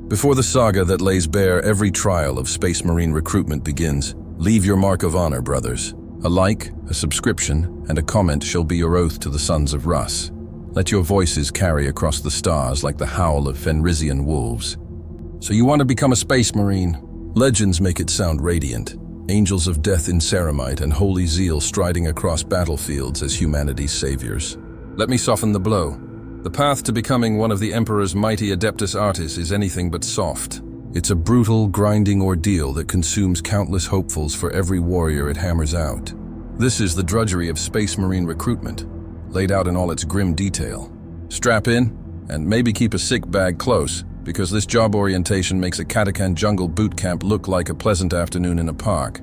Before the saga that lays bare every trial of Space Marine recruitment begins, leave your mark of honor, brothers. A like, a subscription, and a comment shall be your oath to the sons of Russ. Let your voices carry across the stars like the howl of Fenrisian wolves. So you want to become a Space Marine? Legends make it sound radiant. Angels of death in ceramite and holy zeal striding across battlefields as humanity's saviors. Let me soften the blow. The path to becoming one of the Emperor's mighty Adeptus Artis is anything but soft. It's a brutal, grinding ordeal that consumes countless hopefuls for every warrior it hammers out. This is the drudgery of Space Marine recruitment, laid out in all its grim detail. Strap in, and maybe keep a sick bag close, because this job orientation makes a Katakan jungle boot camp look like a pleasant afternoon in a park.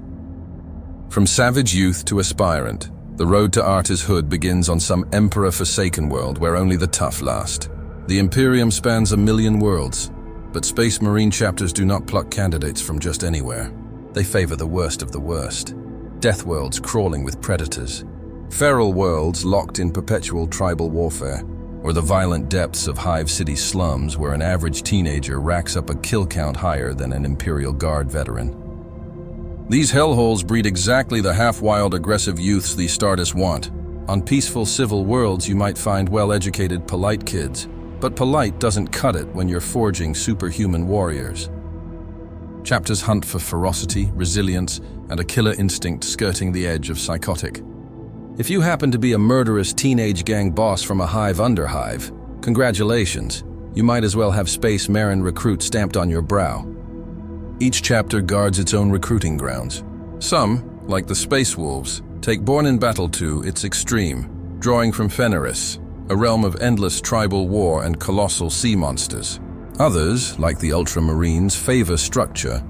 From savage youth to aspirant, the road to Artis Hood begins on some Emperor-forsaken world where only the tough last. The Imperium spans 1,000,000 worlds, but Space Marine chapters do not pluck candidates from just anywhere. They favor the worst of the worst. Death worlds crawling with predators, feral worlds locked in perpetual tribal warfare, or the violent depths of Hive City slums where an average teenager racks up a kill count higher than an Imperial Guard veteran. These hellholes breed exactly the half-wild aggressive youths the Astartes want. On peaceful civil worlds you might find well-educated, polite kids, but polite doesn't cut it when you're forging superhuman warriors. Chapters hunt for ferocity, resilience, and a killer instinct skirting the edge of psychotic. If you happen to be a murderous teenage gang boss from a Hive under Hive, congratulations, you might as well have Space Marine recruit stamped on your brow. Each chapter guards its own recruiting grounds. Some, like the Space Wolves, take Born in Battle to its extreme, drawing from Fenris, a realm of endless tribal war and colossal sea monsters. Others, like the Ultramarines, favor structure,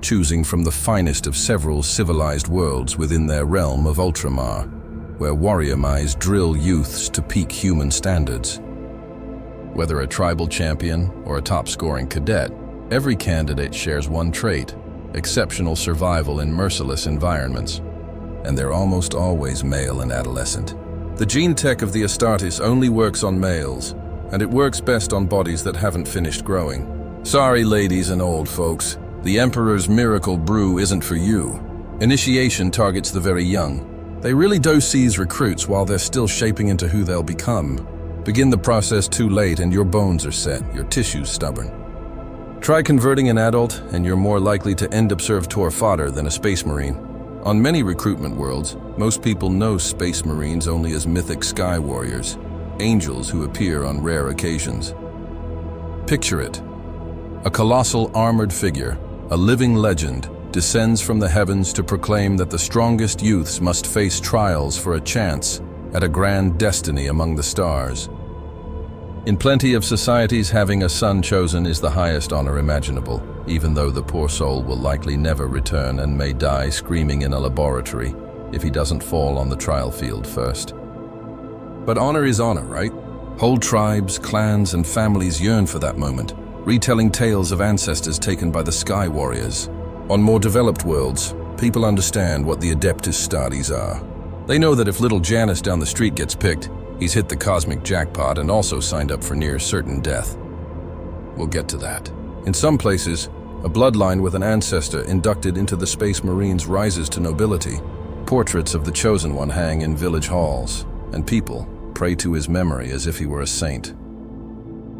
choosing from the finest of several civilized worlds within their realm of Ultramar, where warrior mice drill youths to peak human standards. Whether a tribal champion or a top-scoring cadet, every candidate shares one trait: exceptional survival in merciless environments. And they're almost always male and adolescent. The gene tech of the Astartes only works on males, and it works best on bodies that haven't finished growing. Sorry, ladies and old folks, the Emperor's miracle brew isn't for you. Initiation targets the very young. They really do seize recruits while they're still shaping into who they'll become. Begin the process too late and your bones are set, your tissues stubborn. Try converting an adult and you're more likely to end up servitor fodder than a Space Marine. On many recruitment worlds, most people know Space Marines only as mythic sky warriors, angels who appear on rare occasions. Picture it. A colossal armored figure, a living legend, descends from the heavens to proclaim that the strongest youths must face trials for a chance at a grand destiny among the stars. In plenty of societies, having a son chosen is the highest honor imaginable, even though the poor soul will likely never return and may die screaming in a laboratory if he doesn't fall on the trial field first. But honor is honor, right? Whole tribes, clans, and families yearn for that moment, retelling tales of ancestors taken by the Sky Warriors. On more developed worlds, people understand what the Adeptus Astartes are. They know that if little Janice down the street gets picked, he's hit the cosmic jackpot and also signed up for near certain death. We'll get to that. In some places, a bloodline with an ancestor inducted into the Space Marines rises to nobility. Portraits of the Chosen One hang in village halls, and people pray to his memory as if he were a saint.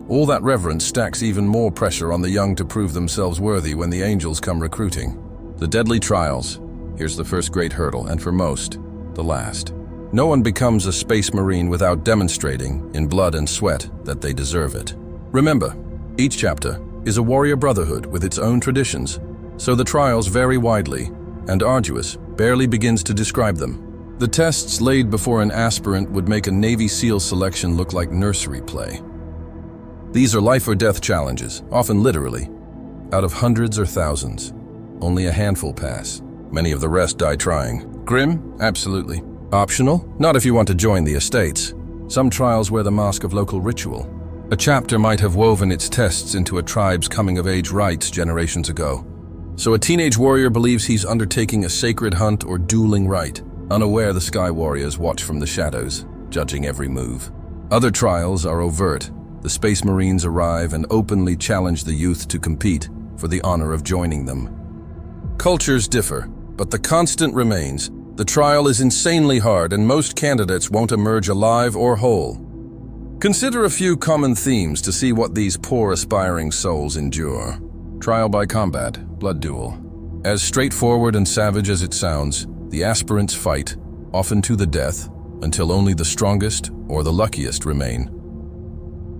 All that reverence stacks even more pressure on the young to prove themselves worthy when the angels come recruiting. The deadly trials. Here's the first great hurdle, and for most, the last. No one becomes a Space Marine without demonstrating, in blood and sweat, that they deserve it. Remember, each chapter is a warrior brotherhood with its own traditions, so the trials vary widely, and arduous barely begins to describe them. The tests laid before an aspirant would make a Navy SEAL selection look like nursery play. These are life or death challenges, often literally. Out of hundreds or thousands, only a handful pass. Many of the rest die trying. Grim? Absolutely. Optional? Not if you want to join the estates. Some trials wear the mask of local ritual. A chapter might have woven its tests into a tribe's coming-of-age rites generations ago. So a teenage warrior believes he's undertaking a sacred hunt or dueling rite, unaware the Sky Warriors watch from the shadows, judging every move. Other trials are overt. the Space Marines arrive and openly challenge the youth to compete for the honor of joining them. Cultures differ, but the constant remains. The trial is insanely hard and most candidates won't emerge alive or whole. Consider a few common themes to see what these poor aspiring souls endure. Trial by combat, blood duel. As straightforward and savage as it sounds, the aspirants fight, often to the death, until only the strongest or the luckiest remain.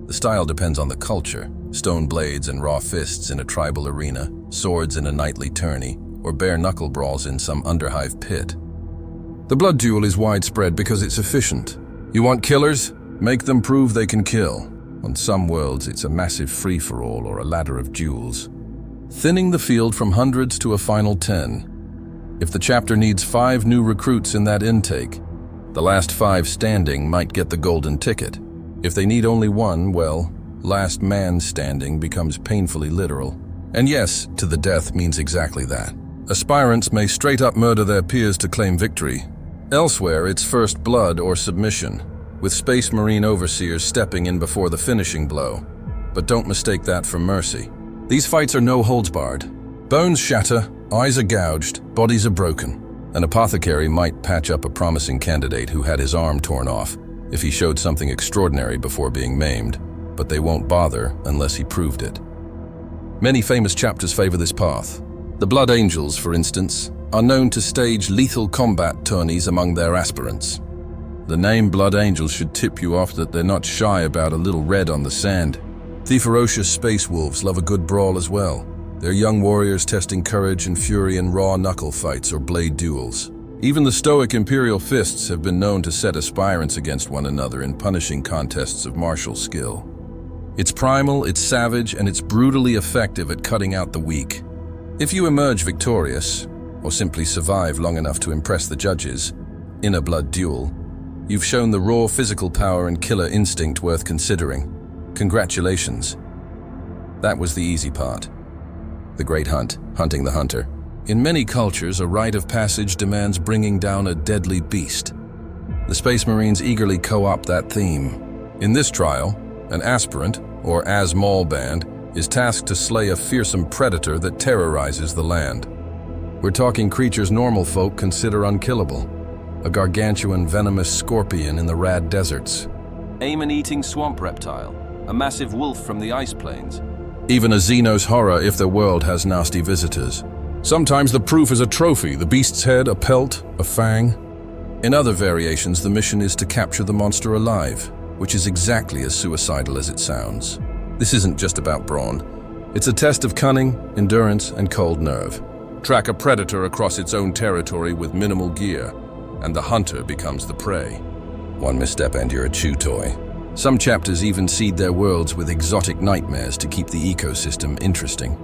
The style depends on the culture. Stone blades and raw fists in a tribal arena, swords in a knightly tourney, or bare knuckle brawls in some underhive pit. The blood duel is widespread because it's efficient. You want killers? Make them prove they can kill. On some worlds, it's a massive free-for-all or a ladder of duels, thinning the field from hundreds to a final 10. If the chapter needs 5 new recruits in that intake, the last 5 standing might get the golden ticket. If they need only 1, well, last man standing becomes painfully literal. And yes, to the death means exactly that. Aspirants may straight up murder their peers to claim victory. Elsewhere, it's first blood or submission, with Space Marine overseers stepping in before the finishing blow. But don't mistake that for mercy. These fights are no holds barred. Bones shatter, eyes are gouged, bodies are broken. An apothecary might patch up a promising candidate who had his arm torn off if he showed something extraordinary before being maimed, but they won't bother unless he proved it. Many famous chapters favor this path. The Blood Angels, for instance, are known to stage lethal combat tourneys among their aspirants. The name Blood Angels should tip you off that they're not shy about a little red on the sand. The ferocious space wolves love a good brawl as well. They're young warriors testing courage and fury in raw knuckle fights or blade duels. Even the stoic Imperial Fists have been known to set aspirants against one another in punishing contests of martial skill. It's primal, it's savage, and it's brutally effective at cutting out the weak. If you emerge victorious, or simply survive long enough to impress the judges, in a blood duel, you've shown the raw physical power and killer instinct worth considering. Congratulations. That was the easy part. The Great Hunt, hunting the hunter. In many cultures, a rite of passage demands bringing down a deadly beast. The Space Marines eagerly co-opt that theme. In this trial, an aspirant, or Asmal band, is tasked to slay a fearsome predator that terrorizes the land. We're talking creatures normal folk consider unkillable. A gargantuan venomous scorpion in the Rad deserts. Aemon-eating swamp reptile, a massive wolf from the ice plains. Even a Xenos horror if their world has nasty visitors. Sometimes the proof is a trophy, the beast's head, a pelt, a fang. In other variations, the mission is to capture the monster alive, which is exactly as suicidal as it sounds. This isn't just about brawn. It's a test of cunning, endurance, and cold nerve. Track a predator across its own territory with minimal gear, and the hunter becomes the prey. One misstep and you're a chew toy. Some chapters even seed their worlds with exotic nightmares to keep the ecosystem interesting,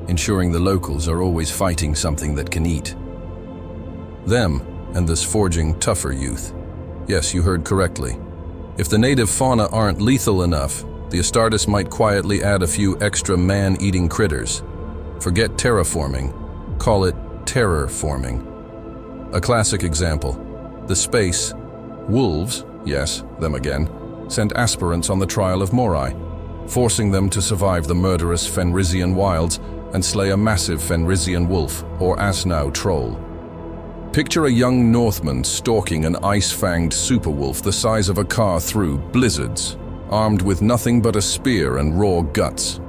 ensuring the locals are always fighting something that can eat them, and thus forging tougher youth. Yes, you heard correctly. If the native fauna aren't lethal enough, the Astartes might quietly add a few extra man-eating critters. Forget terraforming, call it terror-forming. A classic example, the space wolves, yes, them again, sent aspirants on the trial of Morai, forcing them to survive the murderous Fenrisian wilds and slay a massive Fenrisian wolf, or Asnau troll. Picture a young Northman stalking an ice-fanged superwolf the size of a car through blizzards, armed with nothing but a spear and raw guts.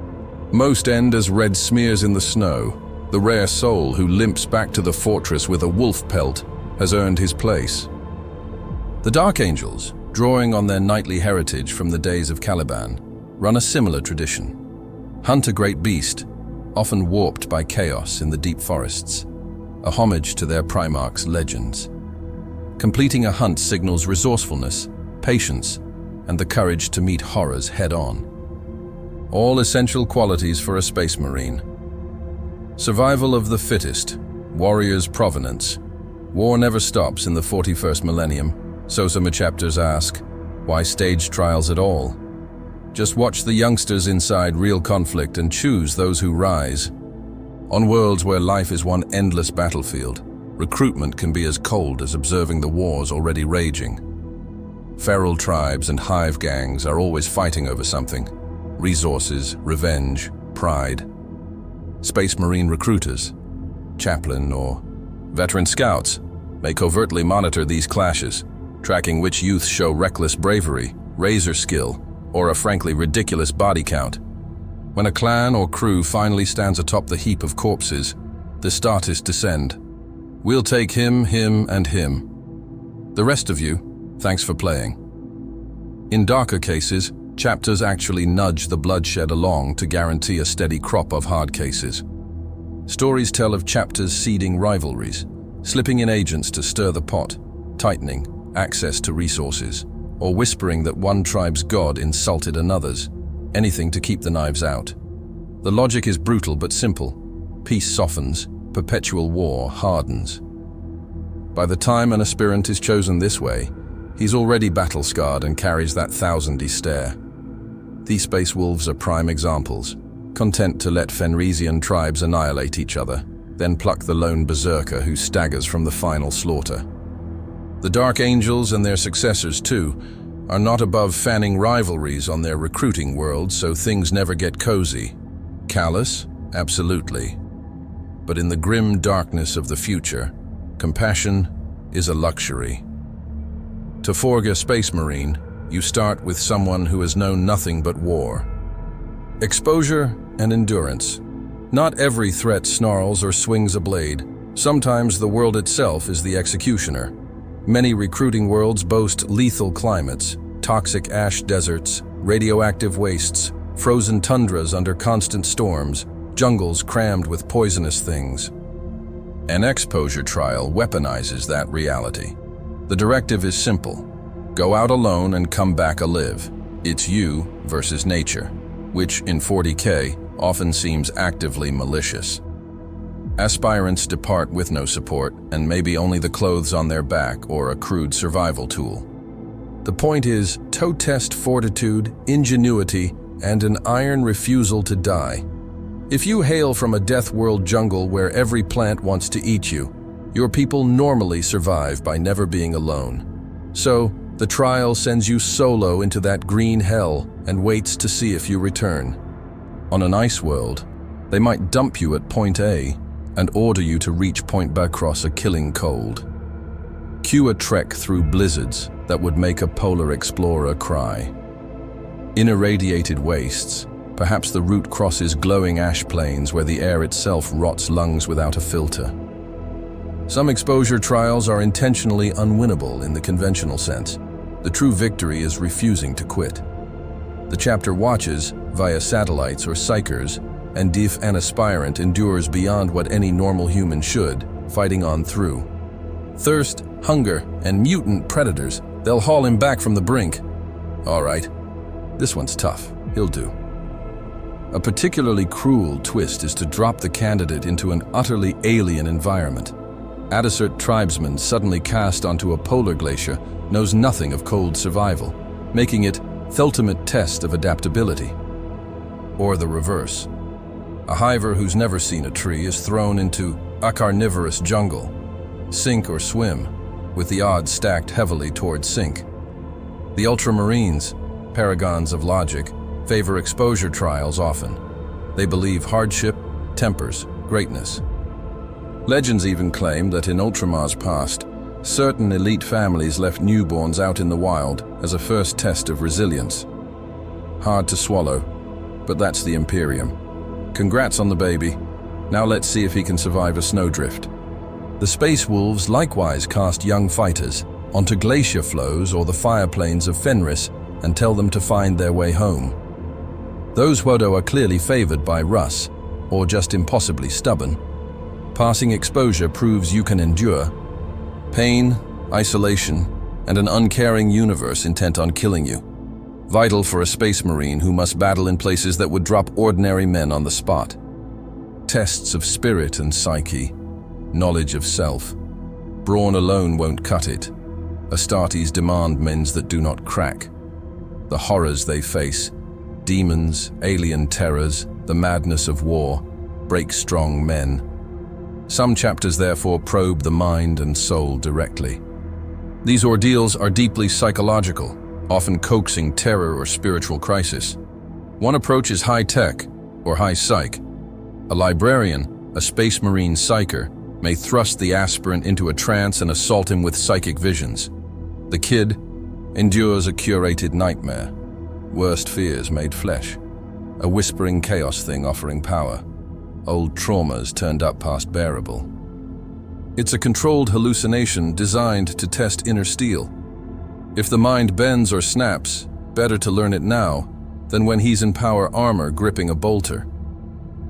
Most end as red smears in the snow. The rare soul who limps back to the fortress with a wolf pelt has earned his place. The Dark Angels, drawing on their knightly heritage from the days of Caliban, run a similar tradition. Hunt a great beast, often warped by chaos in the deep forests, a homage to their Primarch's legends. Completing a hunt signals resourcefulness, patience, and the courage to meet horrors head-on. All essential qualities for a Space Marine. Survival of the fittest, warrior's provenance. War never stops in the 41st millennium, so some chapters ask, why stage trials at all? Just watch the youngsters inside real conflict and choose those who rise. On worlds where life is one endless battlefield, recruitment can be as cold as observing the wars already raging. Feral tribes and hive gangs are always fighting over something, resources, revenge, pride. Space Marine recruiters, chaplain or veteran scouts may covertly monitor these clashes, tracking which youth show reckless bravery, razor skill, or a frankly ridiculous body count. When a clan or crew finally stands atop the heap of corpses, the statists descend. We'll take him, and him. The rest of you, thanks for playing. In darker cases, chapters actually nudge the bloodshed along to guarantee a steady crop of hard cases. Stories tell of chapters seeding rivalries, slipping in agents to stir the pot, tightening access to resources, or whispering that one tribe's god insulted another's, anything to keep the knives out. The logic is brutal but simple. Peace softens, perpetual war hardens. By the time an aspirant is chosen this way, he's already battle-scarred and carries that thousand-y stare. These space wolves are prime examples, content to let Fenrisian tribes annihilate each other, then pluck the lone berserker who staggers from the final slaughter. The Dark Angels and their successors, too, are not above fanning rivalries on their recruiting world so things never get cozy. Callous? Absolutely. But in the grim darkness of the future, compassion is a luxury. To forge a Space Marine, you start with someone who has known nothing but war. Exposure and endurance. Not every threat snarls or swings a blade. Sometimes the world itself is the executioner. Many recruiting worlds boast lethal climates, toxic ash deserts, radioactive wastes, frozen tundras under constant storms, jungles crammed with poisonous things. An exposure trial weaponizes that reality. The directive is simple. Go out alone and come back alive. It's you versus nature, which in 40K often seems actively malicious. Aspirants depart with no support and maybe only the clothes on their back or a crude survival tool. The point is, toe test fortitude, ingenuity, and an iron refusal to die. If you hail from a death world jungle where every plant wants to eat you, your people normally survive by never being alone. So, the trial sends you solo into that green hell and waits to see if you return. On an ice world, they might dump you at point A and order you to reach point B across a killing cold. Cue a trek through blizzards that would make a polar explorer cry. In irradiated wastes, perhaps the route crosses glowing ash plains where the air itself rots lungs without a filter. Some exposure trials are intentionally unwinnable in the conventional sense. The true victory is refusing to quit. The chapter watches, via satellites or psychers, and if an aspirant endures beyond what any normal human should, fighting on through. Thirst, hunger, and mutant predators, they'll haul him back from the brink. All right, this one's tough, he'll do. A particularly cruel twist is to drop the candidate into an utterly alien environment. Adasert tribesman suddenly cast onto a polar glacier knows nothing of cold survival, making it the ultimate test of adaptability. Or the reverse. A hiver who's never seen a tree is thrown into a carnivorous jungle. Sink or swim, with the odds stacked heavily towards sink. The ultramarines, paragons of logic, favor exposure trials often. They believe hardship tempers greatness. Legends even claim that in Ultramar's past, certain elite families left newborns out in the wild as a first test of resilience. Hard to swallow, but that's the Imperium. Congrats on the baby. Now let's see if he can survive a snowdrift. The Space Wolves likewise cast young fighters onto glacier flows or the fire plains of Fenris and tell them to find their way home. Those Wodo are clearly favored by Russ, or just impossibly stubborn. Passing exposure proves you can endure pain, isolation, and an uncaring universe intent on killing you. Vital for a Space Marine who must battle in places that would drop ordinary men on the spot. Tests of spirit and psyche, knowledge of self. Brawn alone won't cut it. Astartes demand mens that do not crack. The horrors they face, demons, alien terrors, the madness of war, break strong men. Some chapters therefore probe the mind and soul directly. These ordeals are deeply psychological, often coaxing terror or spiritual crisis. One approach is high-tech, or high-psych. A librarian, a space marine psyker, may thrust the aspirant into a trance and assault him with psychic visions. The kid endures a curated nightmare, worst fears made flesh, a whispering chaos thing offering power, old traumas turned up past bearable. It's a controlled hallucination designed to test inner steel. If the mind bends or snaps, better to learn it now than when he's in power armor gripping a bolter.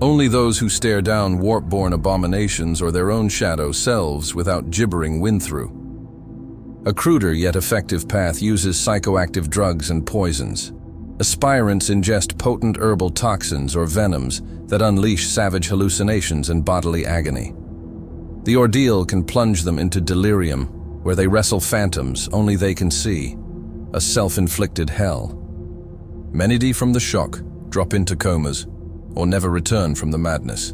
Only those who stare down warp-born abominations or their own shadow selves without gibbering win through. A cruder yet effective path uses psychoactive drugs and poisons. Aspirants ingest potent herbal toxins or venoms that unleash savage hallucinations and bodily agony. The ordeal can plunge them into delirium, where they wrestle phantoms only they can see, a self-inflicted hell. Many die from the shock, drop into comas, or never return from the madness.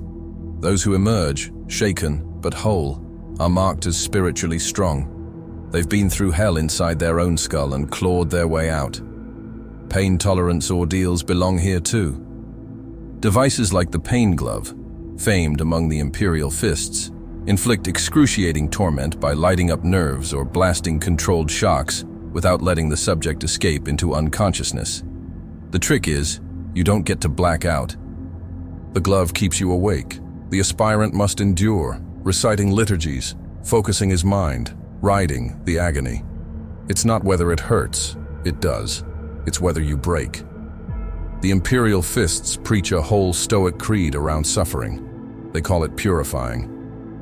Those who emerge, shaken but whole, are marked as spiritually strong. They've been through hell inside their own skull and clawed their way out. Pain tolerance ordeals belong here too. Devices like the pain glove, famed among the imperial fists, inflict excruciating torment by lighting up nerves or blasting controlled shocks without letting the subject escape into unconsciousness. The trick is, you don't get to black out. The glove keeps you awake. The aspirant must endure, reciting liturgies, focusing his mind, riding the agony. It's not whether it hurts, it does. It's whether you break. The imperial fists preach a whole stoic creed around suffering. They call it purifying.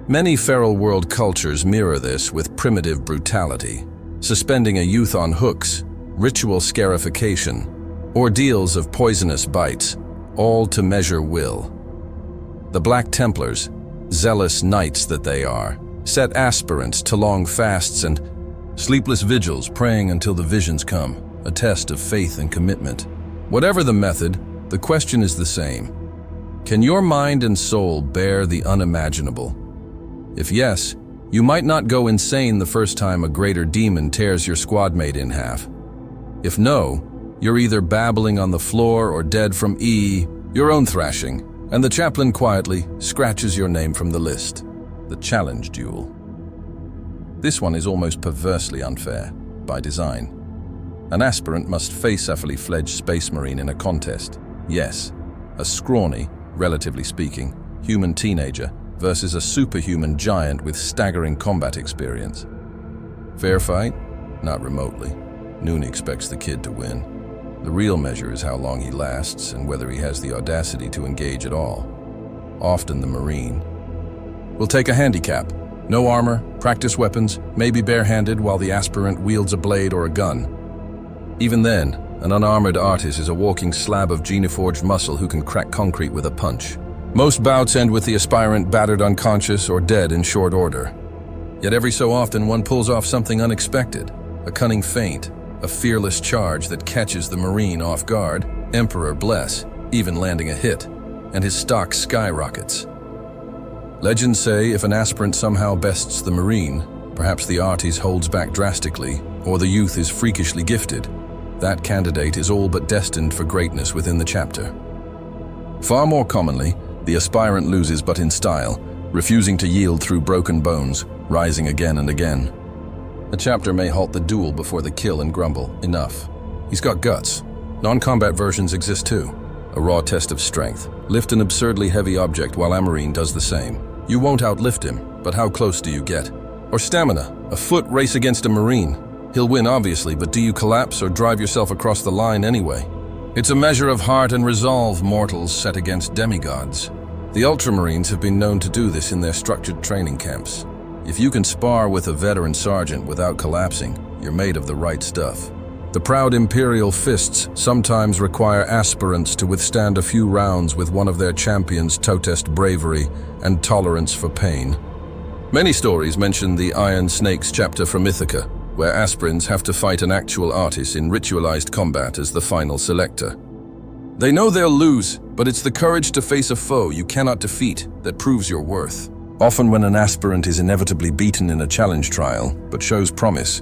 Many feral world cultures mirror this with primitive brutality, suspending a youth on hooks, ritual scarification, ordeals of poisonous bites, all to measure will. The Black Templars, zealous knights that they are, set aspirants to long fasts and sleepless vigils praying until the visions come, a test of faith and commitment. Whatever the method, the question is the same. Can your mind and soul bear the unimaginable? If yes, you might not go insane the first time a greater demon tears your squadmate in half. If no, you're either babbling on the floor or dead from your own thrashing, and the chaplain quietly scratches your name from the list. The challenge duel. This one is almost perversely unfair, by design. An aspirant must face a fully fledged space marine in a contest. Yes, a scrawny, relatively speaking, human teenager versus a superhuman giant with staggering combat experience. Fair fight? Not remotely. Noon expects the kid to win. The real measure is how long he lasts and whether he has the audacity to engage at all. Often the Marine. We'll take a handicap. No armor, practice weapons, maybe barehanded while the aspirant wields a blade or a gun. Even then, an unarmored artist is a walking slab of gene-forged muscle who can crack concrete with a punch. Most bouts end with the aspirant battered unconscious or dead in short order. Yet every so often one pulls off something unexpected, a cunning feint, a fearless charge that catches the Marine off guard, Emperor bless, even landing a hit, and his stock skyrockets. Legends say if an aspirant somehow bests the Marine, perhaps the artist holds back drastically, or the youth is freakishly gifted. That candidate is all but destined for greatness within the chapter. Far more commonly, the aspirant loses but in style, refusing to yield through broken bones, rising again and again. A chapter may halt the duel before the kill and grumble, enough. He's got guts. Non-combat versions exist too. A raw test of strength. Lift an absurdly heavy object while a Marine does the same. You won't outlift him, but how close do you get? Or stamina. A foot race against a Marine. He'll win obviously, but do you collapse or drive yourself across the line anyway? It's a measure of heart and resolve mortals set against demigods. The Ultramarines have been known to do this in their structured training camps. If you can spar with a veteran sergeant without collapsing, you're made of the right stuff. The proud Imperial fists sometimes require aspirants to withstand a few rounds with one of their champions to test bravery and tolerance for pain. Many stories mention the Iron Snakes chapter from Ithaca, where aspirants have to fight an actual artist in ritualized combat as the final selector. They know they'll lose, but it's the courage to face a foe you cannot defeat that proves your worth. Often when an aspirant is inevitably beaten in a challenge trial, but shows promise,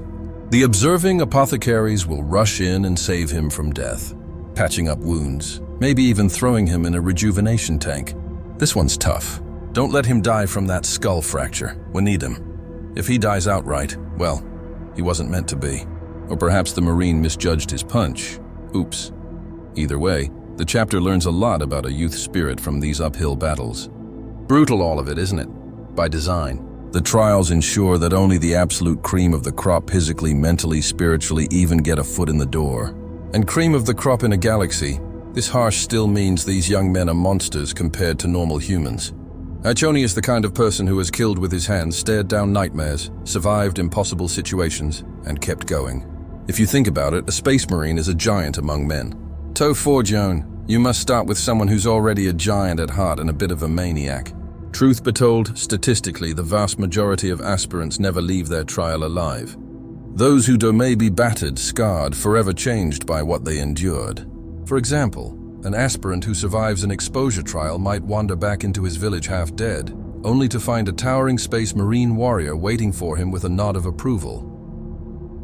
the observing apothecaries will rush in and save him from death, patching up wounds, maybe even throwing him in a rejuvenation tank. This one's tough. Don't let him die from that skull fracture. We need him. If he dies outright, well, he wasn't meant to be. Or perhaps the Marine misjudged his punch. Oops. Either way, the chapter learns a lot about a youth spirit from these uphill battles. Brutal all of it, isn't it? By design. The trials ensure that only the absolute cream of the crop physically, mentally, spiritually even get a foot in the door. And cream of the crop in a galaxy, this harsh still means these young men are monsters compared to normal humans. Achoni is the kind of person who has killed with his hands, stared down nightmares, survived impossible situations, and kept going. If you think about it, a space marine is a giant among men. Toe Forgione, you must start with someone who's already a giant at heart and a bit of a maniac. Truth be told, statistically, the vast majority of aspirants never leave their trial alive. Those who may be battered, scarred, forever changed by what they endured. For example, an aspirant who survives an exposure trial might wander back into his village half dead, only to find a towering space marine warrior waiting for him with a nod of approval.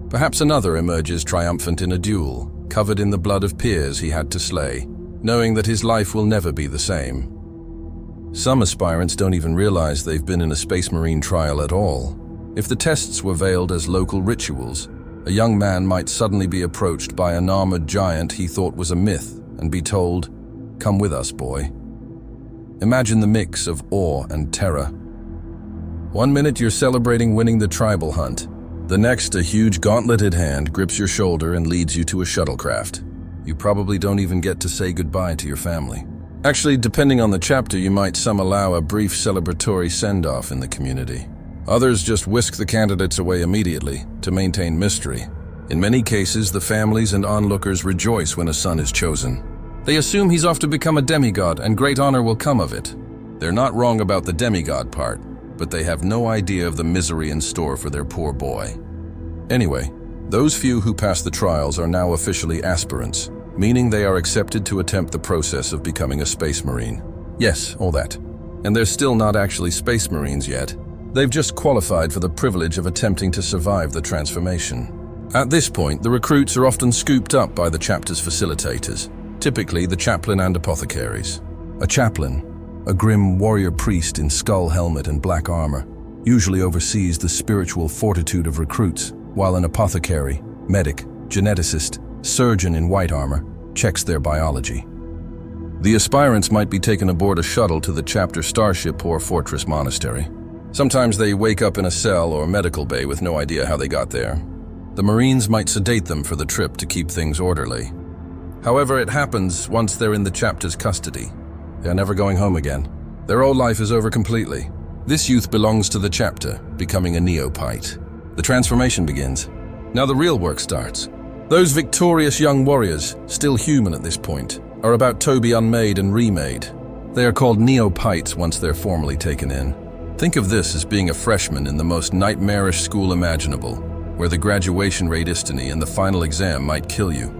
Perhaps another emerges triumphant in a duel, covered in the blood of peers he had to slay, knowing that his life will never be the same. Some aspirants don't even realize they've been in a space marine trial at all. If the tests were veiled as local rituals, a young man might suddenly be approached by an armored giant he thought was a myth and be told, "Come with us, boy." Imagine the mix of awe and terror. One minute you're celebrating winning the tribal hunt. The next, a huge gauntleted hand grips your shoulder and leads you to a shuttlecraft. You probably don't even get to say goodbye to your family. Actually, depending on the chapter, you might some allow a brief celebratory send-off in the community. Others just whisk the candidates away immediately to maintain mystery. In many cases, the families and onlookers rejoice when a son is chosen. They assume he's off to become a demigod and great honor will come of it. They're not wrong about the demigod part, but they have no idea of the misery in store for their poor boy. Anyway, those few who pass the trials are now officially aspirants, meaning they are accepted to attempt the process of becoming a space marine. Yes, all that. And they're still not actually space marines yet. They've just qualified for the privilege of attempting to survive the transformation. At this point, the recruits are often scooped up by the chapter's facilitators, typically the chaplain and apothecaries. A chaplain, a grim warrior priest in skull helmet and black armor, usually oversees the spiritual fortitude of recruits, while an apothecary, medic, geneticist, surgeon in white armor checks their biology. The aspirants might be taken aboard a shuttle to the chapter starship or fortress monastery. Sometimes they wake up in a cell or medical bay with no idea how they got there. The Marines might sedate them for the trip to keep things orderly. However, it happens once they're in the chapter's custody. They're never going home again. Their old life is over completely. This youth belongs to the chapter, becoming a neophyte. The transformation begins. Now the real work starts. Those victorious young warriors, still human at this point, are about to be unmade and remade. They are called neophytes once they're formally taken in. Think of this as being a freshman in the most nightmarish school imaginable, where the graduation rate destiny and the final exam might kill you.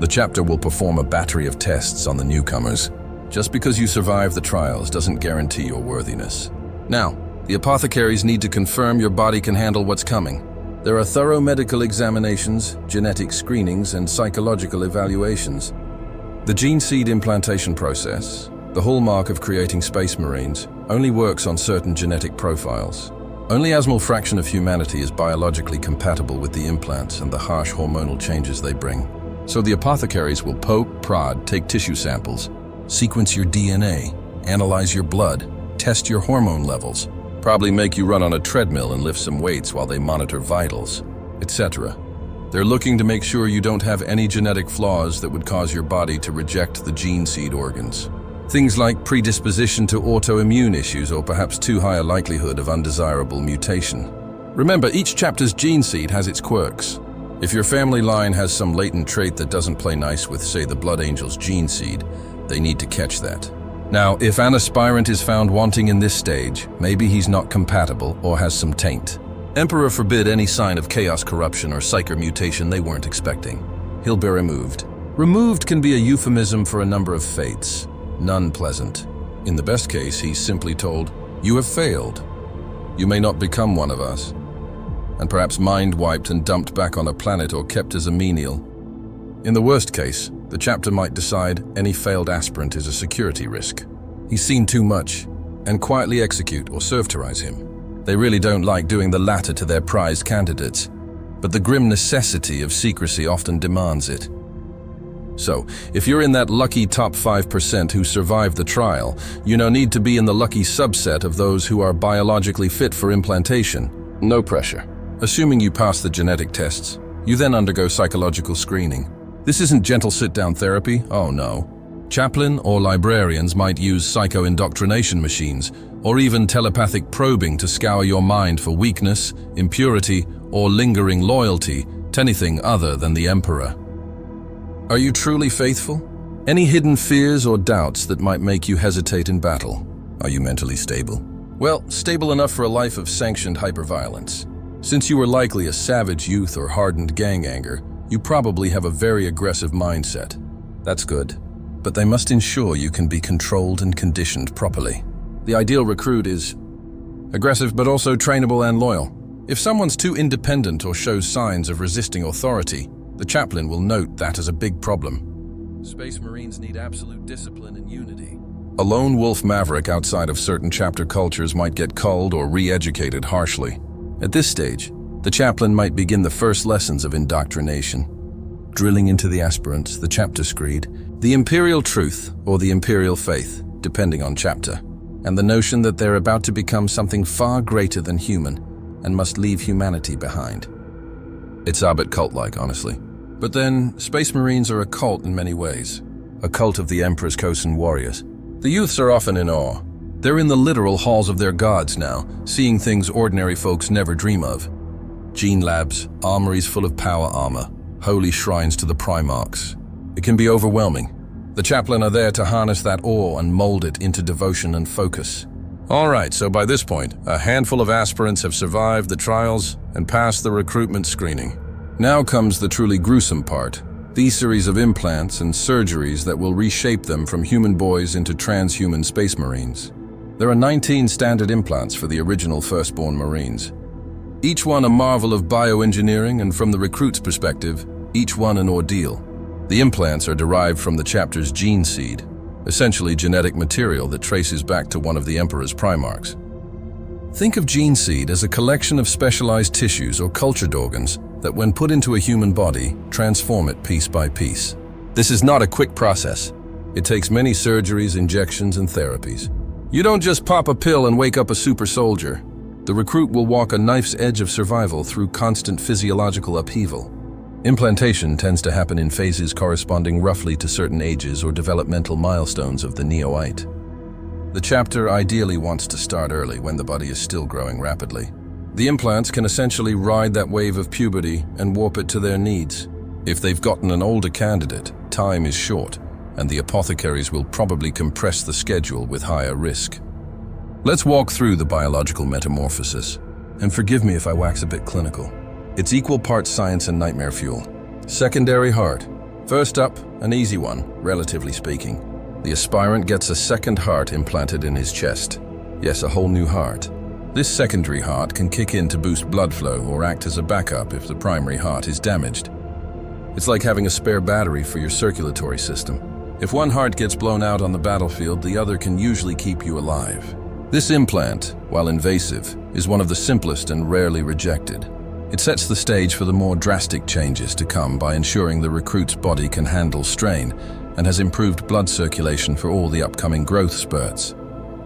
The chapter will perform a battery of tests on the newcomers. Just because you survive the trials doesn't guarantee your worthiness. Now, the apothecaries need to confirm your body can handle what's coming. There are thorough medical examinations, genetic screenings, and psychological evaluations. The gene seed implantation process, the hallmark of creating space marines, only works on certain genetic profiles. Only a small fraction of humanity is biologically compatible with the implants and the harsh hormonal changes they bring. So the apothecaries will poke, prod, take tissue samples, sequence your DNA, analyze your blood, test your hormone levels, probably make you run on a treadmill and lift some weights while they monitor vitals, etc. They're looking to make sure you don't have any genetic flaws that would cause your body to reject the gene seed organs. Things like predisposition to autoimmune issues or perhaps too high a likelihood of undesirable mutation. Remember, each chapter's gene seed has its quirks. If your family line has some latent trait that doesn't play nice with, say, the Blood Angel's gene seed, they need to catch that. Now, if an aspirant is found wanting in this stage, maybe he's not compatible or has some taint. Emperor forbid any sign of chaos, corruption, or psyker mutation they weren't expecting. He'll be removed. Removed can be a euphemism for a number of fates, none pleasant. In the best case, he's simply told, "You have failed. You may not become one of us." And perhaps mind wiped and dumped back on a planet or kept as a menial. In the worst case, The chapter might decide any failed aspirant is a security risk. He's seen too much, and quietly execute or surgeries him. They really don't like doing the latter to their prized candidates, but the grim necessity of secrecy often demands it. So, if you're in that lucky top 5% who survive the trial, you need to be in the lucky subset of those who are biologically fit for implantation. No pressure. Assuming you pass the genetic tests, you then undergo psychological screening. This isn't gentle sit-down therapy, oh no. Chaplain or librarians might use psycho-indoctrination machines, or even telepathic probing to scour your mind for weakness, impurity, or lingering loyalty to anything other than the Emperor. Are you truly faithful? Any hidden fears or doubts that might make you hesitate in battle? Are you mentally stable? Well, stable enough for a life of sanctioned hyperviolence. Since you were likely a savage youth or hardened gang anger, you probably have a very aggressive mindset. That's good, but they must ensure you can be controlled and conditioned properly. The ideal recruit is aggressive but also trainable and loyal. If someone's too independent or shows signs of resisting authority, the chaplain will note that as a big problem. Space Marines need absolute discipline and unity. A lone wolf maverick outside of certain chapter cultures might get culled or re-educated harshly. At this stage, the chaplain might begin the first lessons of indoctrination, drilling into the aspirants, the chapter screed, the imperial truth or the imperial faith, depending on chapter, and the notion that they're about to become something far greater than human and must leave humanity behind. It's a bit cult-like, honestly. But then, Space Marines are a cult in many ways. A cult of the Emperor's Khosan warriors. The youths are often in awe. They're in the literal halls of their gods now, seeing things ordinary folks never dream of. Gene labs, armories full of power armor, holy shrines to the Primarchs. It can be overwhelming. The chaplain are there to harness that awe and mold it into devotion and focus. Alright, so by this point, a handful of aspirants have survived the trials and passed the recruitment screening. Now comes the truly gruesome part, the series of implants and surgeries that will reshape them from human boys into transhuman Space Marines. There are 19 standard implants for the original firstborn Marines. Each one a marvel of bioengineering, and from the recruit's perspective, each one an ordeal. The implants are derived from the chapter's gene seed, essentially genetic material that traces back to one of the Emperor's Primarchs. Think of gene seed as a collection of specialized tissues or cultured organs that, when put into a human body, transform it piece by piece. This is not a quick process. It takes many surgeries, injections, and therapies. You don't just pop a pill and wake up a super soldier. The recruit will walk a knife's edge of survival through constant physiological upheaval. Implantation tends to happen in phases corresponding roughly to certain ages or developmental milestones of the neoite. The chapter ideally wants to start early when the body is still growing rapidly. The implants can essentially ride that wave of puberty and warp it to their needs. If they've gotten an older candidate, time is short, and the apothecaries will probably compress the schedule with higher risk. Let's walk through the biological metamorphosis. And forgive me if I wax a bit clinical. It's equal parts science and nightmare fuel. Secondary heart. First up, an easy one, relatively speaking. The aspirant gets a second heart implanted in his chest. Yes, a whole new heart. This secondary heart can kick in to boost blood flow or act as a backup if the primary heart is damaged. It's like having a spare battery for your circulatory system. If one heart gets blown out on the battlefield, the other can usually keep you alive. This implant, while invasive, is one of the simplest and rarely rejected. It sets the stage for the more drastic changes to come by ensuring the recruit's body can handle strain and has improved blood circulation for all the upcoming growth spurts.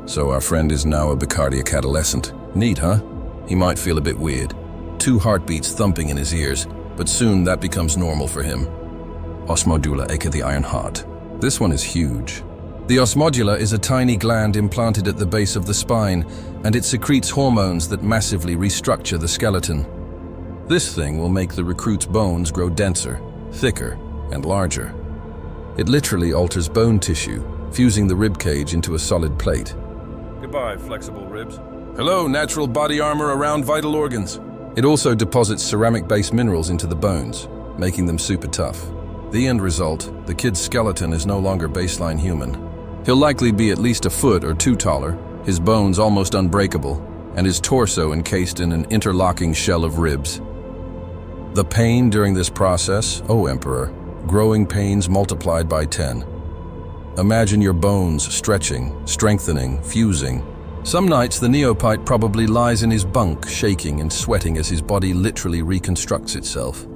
So our friend is now a bicardiac adolescent. Neat, huh? He might feel a bit weird. 2 heartbeats thumping in his ears, but soon that becomes normal for him. Osmodula, aka the Iron Heart. This one is huge. The osmodula is a tiny gland implanted at the base of the spine, and it secretes hormones that massively restructure the skeleton. This thing will make the recruit's bones grow denser, thicker, and larger. It literally alters bone tissue, fusing the rib cage into a solid plate. Goodbye, flexible ribs. Hello, natural body armor around vital organs. It also deposits ceramic-based minerals into the bones, making them super tough. The end result, the kid's skeleton is no longer baseline human. He'll likely be at least a foot or 2 taller, his bones almost unbreakable, and his torso encased in an interlocking shell of ribs. The pain during this process, oh Emperor, growing pains multiplied by 10. Imagine your bones stretching, strengthening, fusing. Some nights the neophyte probably lies in his bunk, shaking and sweating as his body literally reconstructs itself.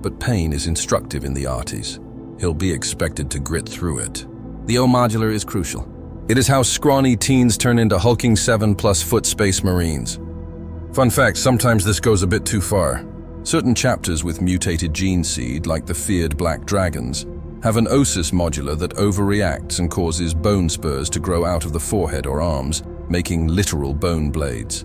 But pain is instructive in the artes. He'll be expected to grit through it. The O-modular is crucial. It is how scrawny teens turn into hulking 7+ foot space marines. Fun fact, sometimes this goes a bit too far. Certain chapters with mutated gene seed, like the feared black dragons, have an osis modular that overreacts and causes bone spurs to grow out of the forehead or arms, making literal bone blades.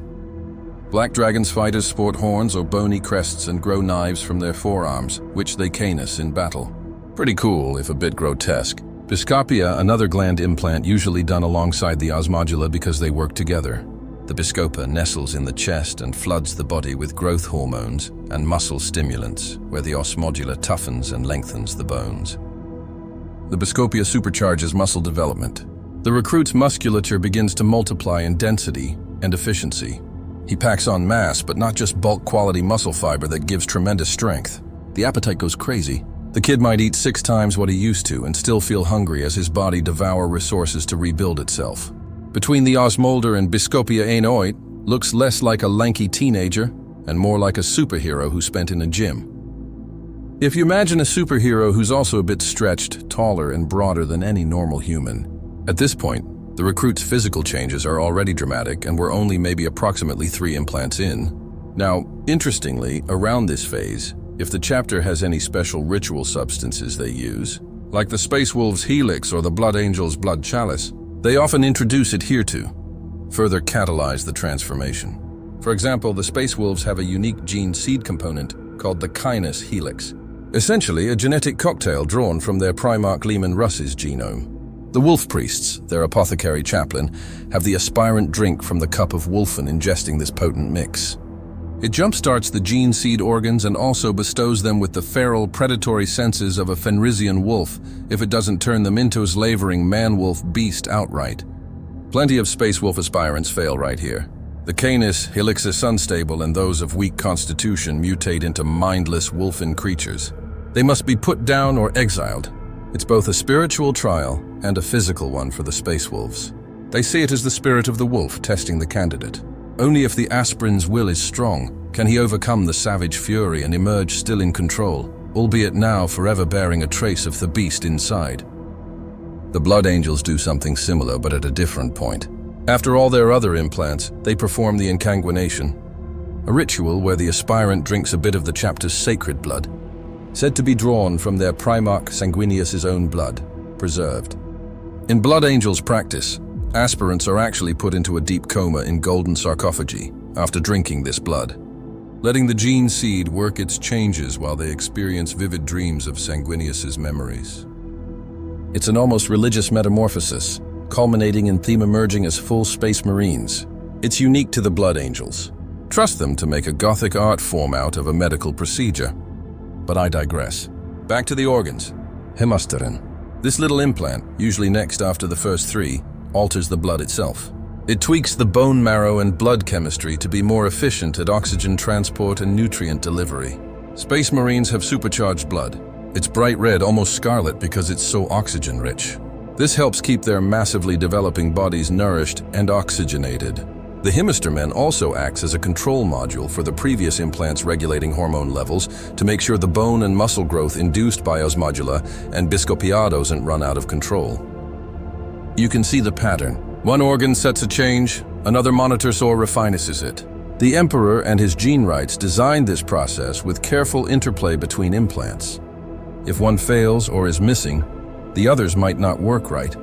Black dragons fighters sport horns or bony crests and grow knives from their forearms, which they canis in battle. Pretty cool, if a bit grotesque. Biscopia, another gland implant usually done alongside the osmodula because they work together. The biscopa nestles in the chest and floods the body with growth hormones and muscle stimulants, where the osmodula toughens and lengthens the bones. The biscopia supercharges muscle development. The recruit's musculature begins to multiply in density and efficiency. He packs on mass, but not just bulk quality muscle fiber that gives tremendous strength. The appetite goes crazy. The kid might eat 6 times what he used to and still feel hungry as his body devour resources to rebuild itself. Between the osmolder and biscopia anoid, looks less like a lanky teenager and more like a superhero who spent in a gym. If you imagine a superhero who's also a bit stretched, taller and broader than any normal human, at this point, the recruit's physical changes are already dramatic and we're only maybe approximately 3 implants in. Now, interestingly, around this phase, if the chapter has any special ritual substances they use, like the Space Wolves' Helix or the Blood Angels' Blood Chalice, they often introduce it here to further catalyze the transformation. For example, the Space Wolves have a unique gene seed component called the Kinase Helix, essentially a genetic cocktail drawn from their Primarch Lehman Russ's genome. The Wolf Priests, their apothecary chaplain, have the aspirant drink from the cup of Wolfen ingesting this potent mix. It jumpstarts the gene seed organs and also bestows them with the feral, predatory senses of a Fenrisian wolf if it doesn't turn them into a slavering man-wolf beast outright. Plenty of Space Wolf aspirants fail right here. The Canis, Helixus unstable, and those of weak constitution mutate into mindless wolfen creatures. They must be put down or exiled. It's both a spiritual trial and a physical one for the Space Wolves. They see it as the spirit of the wolf testing the candidate. Only if the aspirin's will is strong can he overcome the savage fury and emerge still in control, albeit now forever bearing a trace of the beast inside. The Blood Angels do something similar, but at a different point. After all their other implants, they perform the incanguination, a ritual where the aspirant drinks a bit of the chapter's sacred blood, said to be drawn from their Primarch Sanguinius's own blood, preserved. In Blood Angels practice, aspirants are actually put into a deep coma in golden sarcophagi after drinking this blood, letting the gene seed work its changes while they experience vivid dreams of Sanguinius's memories. It's an almost religious metamorphosis, culminating in them emerging as full Space Marines. It's unique to the Blood Angels. Trust them to make a Gothic art form out of a medical procedure. But I digress. Back to the organs. Hemasterin. This little implant, usually next after the first 3, alters the blood itself. It tweaks the bone marrow and blood chemistry to be more efficient at oxygen transport and nutrient delivery. Space Marines have supercharged blood. It's bright red, almost scarlet, because it's so oxygen-rich. This helps keep their massively developing bodies nourished and oxygenated. The Hemistermen also acts as a control module for the previous implants regulating hormone levels to make sure the bone and muscle growth induced by osmodula and biscopia doesn't run out of control. You can see the pattern. One organ sets a change, another monitors or refines it. The Emperor and his gene rights designed this process with careful interplay between implants. If one fails or is missing, the others might not work right.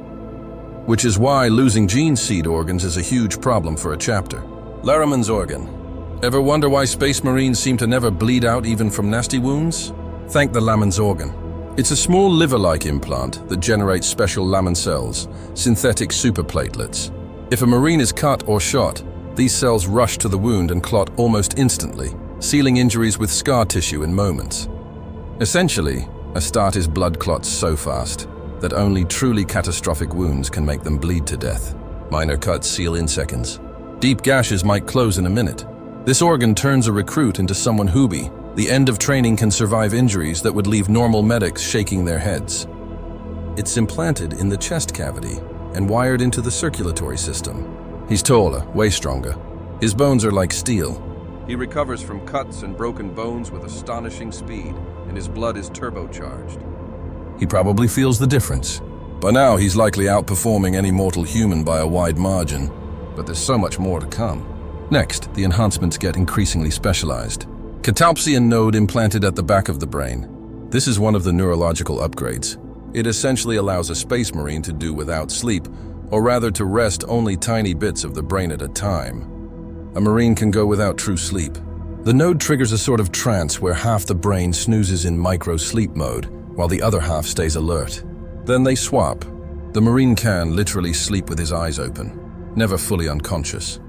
Which is why losing gene seed organs is a huge problem for a chapter. Laraman's organ. Ever wonder why Space Marines seem to never bleed out even from nasty wounds? Thank the Laman's organ. It's a small liver-like implant that generates special Laman cells, synthetic superplatelets. If a Marine is cut or shot, these cells rush to the wound and clot almost instantly, sealing injuries with scar tissue in moments. Essentially, Astartes blood clots so fast that only truly catastrophic wounds can make them bleed to death. Minor cuts seal in seconds. Deep gashes might close in a minute. This organ turns a recruit into someone who'll be The end of training can survive injuries that would leave normal medics shaking their heads. It's implanted in the chest cavity and wired into the circulatory system. He's taller, way stronger. His bones are like steel. He recovers from cuts and broken bones with astonishing speed, and his blood is turbocharged. He probably feels the difference. By now, he's likely outperforming any mortal human by a wide margin, but there's so much more to come. Next, the enhancements get increasingly specialized. Catalpsian node implanted at the back of the brain. This is one of the neurological upgrades. It essentially allows a space marine to do without sleep, or rather to rest only tiny bits of the brain at a time. A marine can go without true sleep. The node triggers a sort of trance where half the brain snoozes in micro-sleep mode, while the other half stays alert. Then they swap. The marine can literally sleep with his eyes open, never fully unconscious.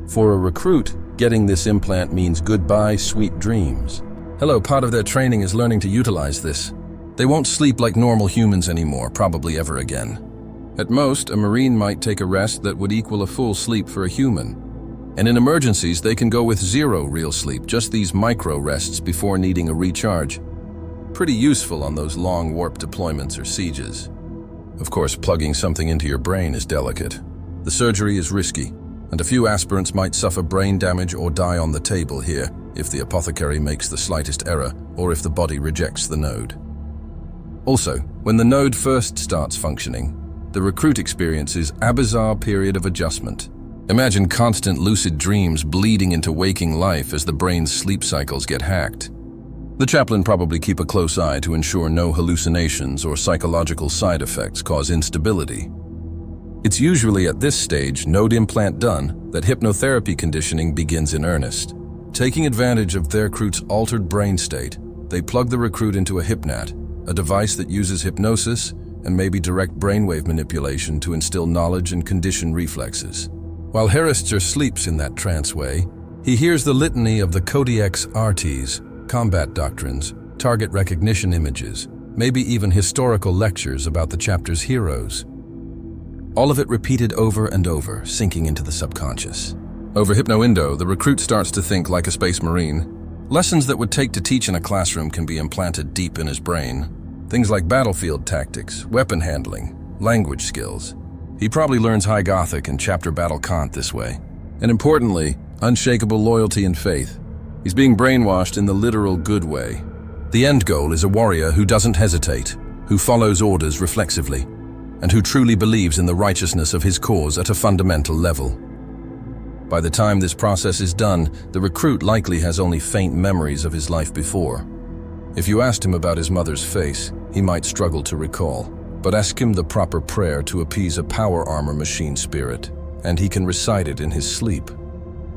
For a recruit, getting this implant means goodbye, sweet dreams. Hello, part of their training is learning to utilize this. They won't sleep like normal humans anymore, probably ever again. At most, a marine might take a rest that would equal a full sleep for a human. And in emergencies, they can go with zero real sleep, just these micro rests before needing a recharge. Pretty useful on those long warp deployments or sieges. Of course, plugging something into your brain is delicate. The surgery is risky, and a few aspirants might suffer brain damage or die on the table here if the apothecary makes the slightest error or if the body rejects the node. Also, when the node first starts functioning, the recruit experiences a bizarre period of adjustment. Imagine constant lucid dreams bleeding into waking life as the brain's sleep cycles get hacked. The chaplain probably keep a close eye to ensure no hallucinations or psychological side effects cause instability. It's usually at this stage, node implant done, that hypnotherapy conditioning begins in earnest. Taking advantage of their recruit's altered brain state, they plug the recruit into a hypnat, a device that uses hypnosis and maybe direct brainwave manipulation to instill knowledge and condition reflexes. While Herister sleeps in that trance way, he hears the litany of the Codex Artes, combat doctrines, target recognition images, maybe even historical lectures about the chapter's heroes. All of it repeated over and over, sinking into the subconscious. Over Hypno-Indo, the recruit starts to think like a space marine. Lessons that would take to teach in a classroom can be implanted deep in his brain. Things like battlefield tactics, weapon handling, language skills. He probably learns High Gothic and chapter battle cant this way. And importantly, unshakable loyalty and faith. He's being brainwashed in the literal good way. The end goal is a warrior who doesn't hesitate, who follows orders reflexively, and who truly believes in the righteousness of his cause at a fundamental level. By the time this process is done, the recruit likely has only faint memories of his life before. If you asked him about his mother's face, he might struggle to recall. But ask him the proper prayer to appease a power armor machine spirit, and he can recite it in his sleep.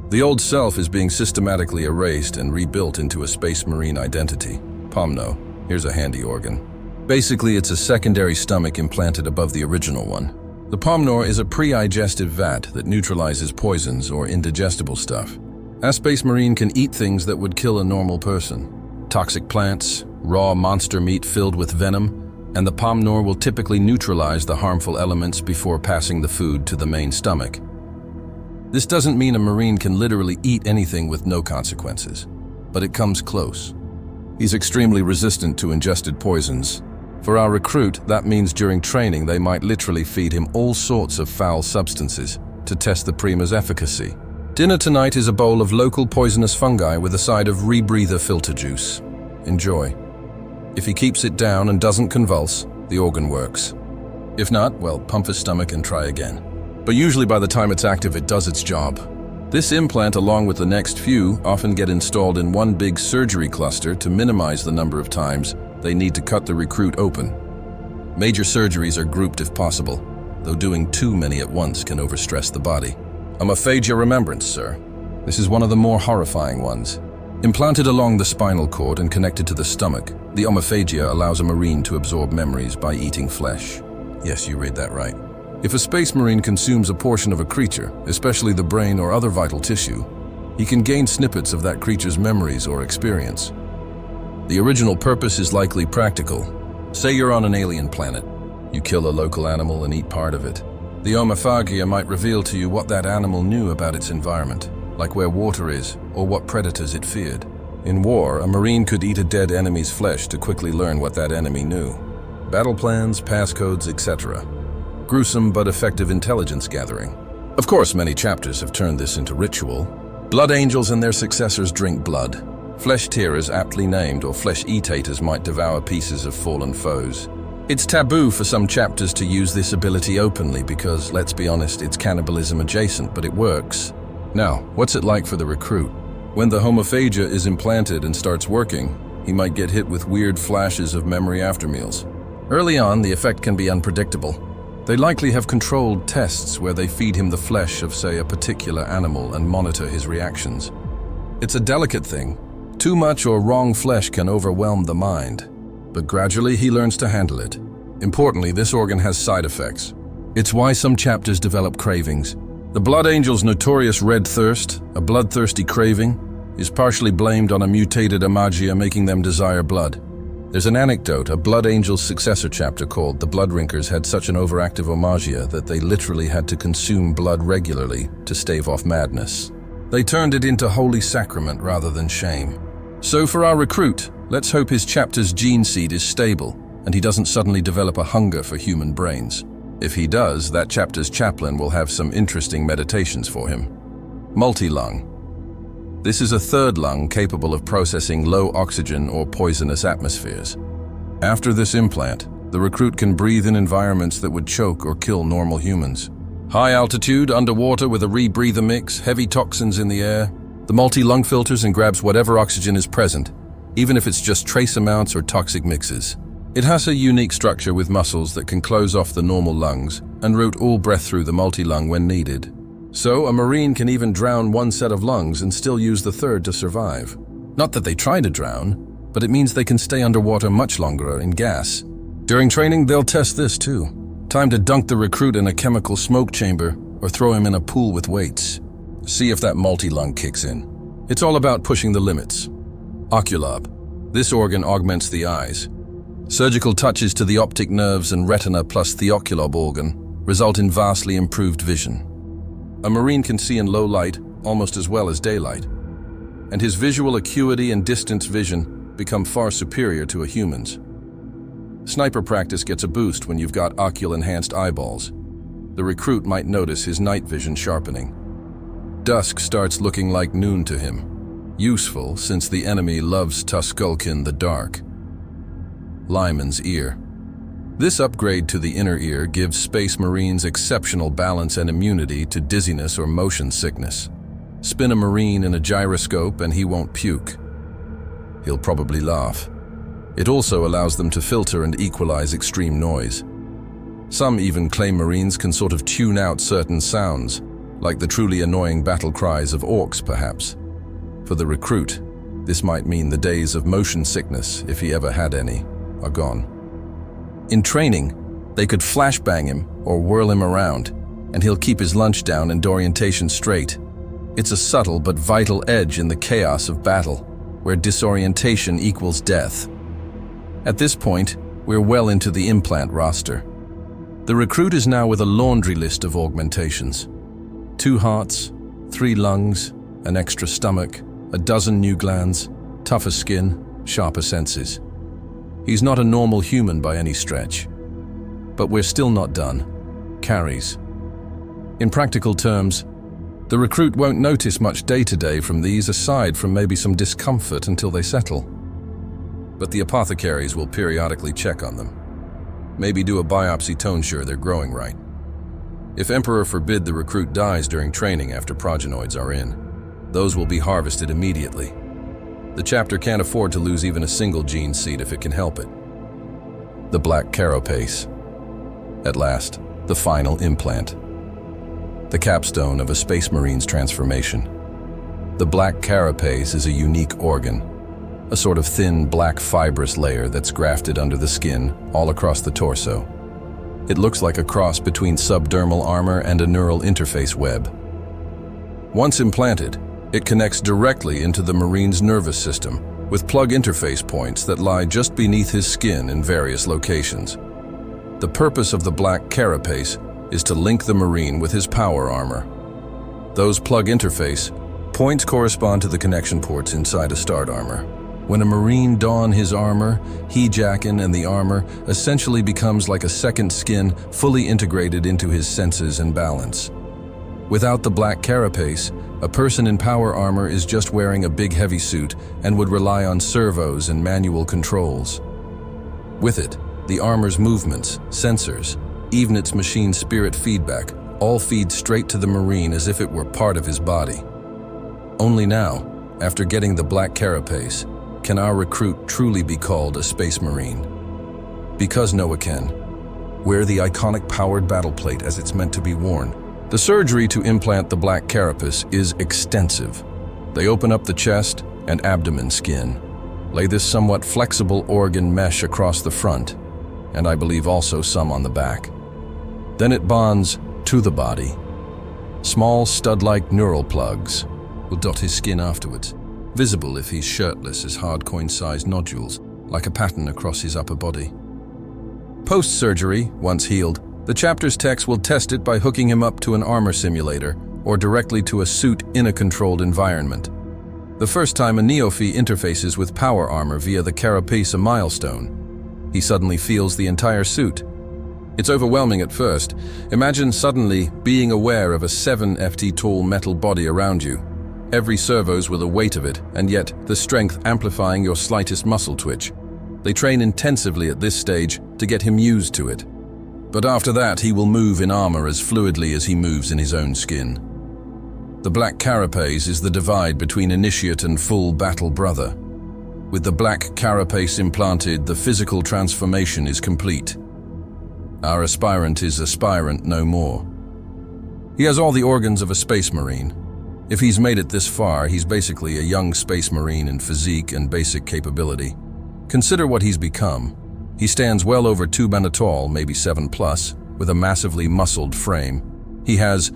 The old self is being systematically erased and rebuilt into a space marine identity. Pomno, here's a handy organ. Basically, it's a secondary stomach implanted above the original one. The Pomnor is a pre-digestive vat that neutralizes poisons or indigestible stuff. A space marine can eat things that would kill a normal person. Toxic plants, raw monster meat filled with venom, and the Pomnor will typically neutralize the harmful elements before passing the food to the main stomach. This doesn't mean a Marine can literally eat anything with no consequences, but it comes close. He's extremely resistant to ingested poisons. For our recruit, that means during training they might literally feed him all sorts of foul substances to test the Prima's efficacy. Dinner tonight is a bowl of local poisonous fungi with a side of rebreather filter juice. Enjoy. If he keeps it down and doesn't convulse, the organ works. If not, well, pump his stomach and try again. But usually by the time it's active, it does its job. This implant, along with the next few, often get installed in one big surgery cluster to minimize the number of times they need to cut the recruit open. Major surgeries are grouped if possible, though doing too many at once can overstress the body. Omophagia remembrance, sir. This is one of the more horrifying ones. Implanted along the spinal cord and connected to the stomach, the omophagia allows a Marine to absorb memories by eating flesh. Yes, you read that right. If a space Marine consumes a portion of a creature, especially the brain or other vital tissue, he can gain snippets of that creature's memories or experience. The original purpose is likely practical. Say you're on an alien planet. You kill a local animal and eat part of it. The omophagia might reveal to you what that animal knew about its environment, like where water is or what predators it feared. In war, a Marine could eat a dead enemy's flesh to quickly learn what that enemy knew. Battle plans, passcodes, etc. Gruesome but effective intelligence gathering. Of course, many chapters have turned this into ritual. Blood angels and their successors drink blood. Flesh tearers, aptly named, or flesh eatators, might devour pieces of fallen foes. It's taboo for some chapters to use this ability openly because, let's be honest, it's cannibalism adjacent, but it works. Now, what's it like for the recruit? When the homophagia is implanted and starts working, he might get hit with weird flashes of memory after meals. Early on, the effect can be unpredictable. They likely have controlled tests where they feed him the flesh of, say, a particular animal and monitor his reactions. It's a delicate thing. Too much or wrong flesh can overwhelm the mind, but gradually he learns to handle it. Importantly, this organ has side effects. It's why some chapters develop cravings. The blood angel's notorious red thirst, a bloodthirsty craving, is partially blamed on a mutated imagia making them desire blood. There's an anecdote, a blood angel's successor chapter called "The Blood Rinkers" had such an overactive imagia that they literally had to consume blood regularly to stave off madness. They turned it into holy sacrament rather than shame. So for our recruit, let's hope his chapter's gene seed is stable and he doesn't suddenly develop a hunger for human brains. If he does, that chapter's chaplain will have some interesting meditations for him. Multi-lung. This is a third lung capable of processing low oxygen or poisonous atmospheres. After this implant, the recruit can breathe in environments that would choke or kill normal humans. High altitude, underwater with a rebreather mix, heavy toxins in the air. The multi-lung filters and grabs whatever oxygen is present, even if it's just trace amounts or toxic mixes. It has a unique structure with muscles that can close off the normal lungs and route all breath through the multi-lung when needed. So a Marine can even drown one set of lungs and still use the third to survive. Not that they try to drown, but it means they can stay underwater much longer in gas. During training, they'll test this too. Time to dunk the recruit in a chemical smoke chamber or throw him in a pool with weights. See if that multi-lung kicks in. It's all about pushing the limits. Oculob. This organ augments the eyes. Surgical touches to the optic nerves and retina plus the oculob organ result in vastly improved vision. A Marine can see in low light almost as well as daylight, and his visual acuity and distance vision become far superior to a human's. Sniper practice gets a boost when you've got ocul-enhanced eyeballs. The recruit might notice his night vision sharpening. Dusk starts looking like noon to him. Useful, since the enemy loves to skulk in the dark. Lyman's ear. This upgrade to the inner ear gives Space Marines exceptional balance and immunity to dizziness or motion sickness. Spin a Marine in a gyroscope and he won't puke. He'll probably laugh. It also allows them to filter and equalize extreme noise. Some even claim Marines can sort of tune out certain sounds, like the truly annoying battle cries of orcs, perhaps. For the recruit, this might mean the days of motion sickness, if he ever had any, are gone. In training, they could flashbang him or whirl him around, and he'll keep his lunch down and orientation straight. It's a subtle but vital edge in the chaos of battle, where disorientation equals death. At this point, we're well into the implant roster. The recruit is now with a laundry list of augmentations. 2 hearts, 3 lungs, an extra stomach, a dozen new glands, tougher skin, sharper senses. He's not a normal human by any stretch. But we're still not done. Carries. In practical terms, the recruit won't notice much day-to-day from these aside from maybe some discomfort until they settle. But the apothecaries will periodically check on them. Maybe do a biopsy to ensure they're growing right. If Emperor forbid the recruit dies during training after progenoids are in, those will be harvested immediately. The chapter can't afford to lose even a single gene seed if it can help it. The black carapace. At last, the final implant. The capstone of a Space Marine's transformation. The black carapace is a unique organ, a sort of thin, black fibrous layer that's grafted under the skin all across the torso. It looks like a cross between subdermal armor and a neural interface web. Once implanted, it connects directly into the Marine's nervous system with plug interface points that lie just beneath his skin in various locations. The purpose of the black carapace is to link the Marine with his power armor. Those plug interface points correspond to the connection ports inside a start armor. When a Marine don his armor, he jacket and the armor essentially becomes like a second skin fully integrated into his senses and balance. Without the black carapace, a person in power armor is just wearing a big heavy suit and would rely on servos and manual controls. With it, the armor's movements, sensors, even its machine spirit feedback, all feed straight to the Marine as if it were part of his body. Only now, after getting the black carapace, can our recruit truly be called a Space Marine. Because Noah can. Wear the iconic powered battle plate as it's meant to be worn. The surgery to implant the black carapace is extensive. They open up the chest and abdomen skin, lay this somewhat flexible organ mesh across the front, and I believe also some on the back. Then it bonds to the body. Small stud-like neural plugs will dot his skin afterwards, visible if he's shirtless as hard coin-sized nodules, like a pattern across his upper body. Post-surgery, once healed, the chapter's text will test it by hooking him up to an armor simulator or directly to a suit in a controlled environment. The first time a neophyte interfaces with power armor via the carapace a milestone, he suddenly feels the entire suit. It's overwhelming at first. Imagine suddenly being aware of a 7 ft tall metal body around you. Every servo's with the weight of it, and yet the strength amplifying your slightest muscle twitch. They train intensively at this stage to get him used to it. But after that, he will move in armor as fluidly as he moves in his own skin. The black carapace is the divide between initiate and full battle brother. With the black carapace implanted, the physical transformation is complete. Our aspirant is aspirant no more. He has all the organs of a Space Marine. If he's made it this far, he's basically a young Space Marine in physique and basic capability. Consider what he's become. He stands well over 2 men tall, maybe 7+, with a massively muscled frame. He has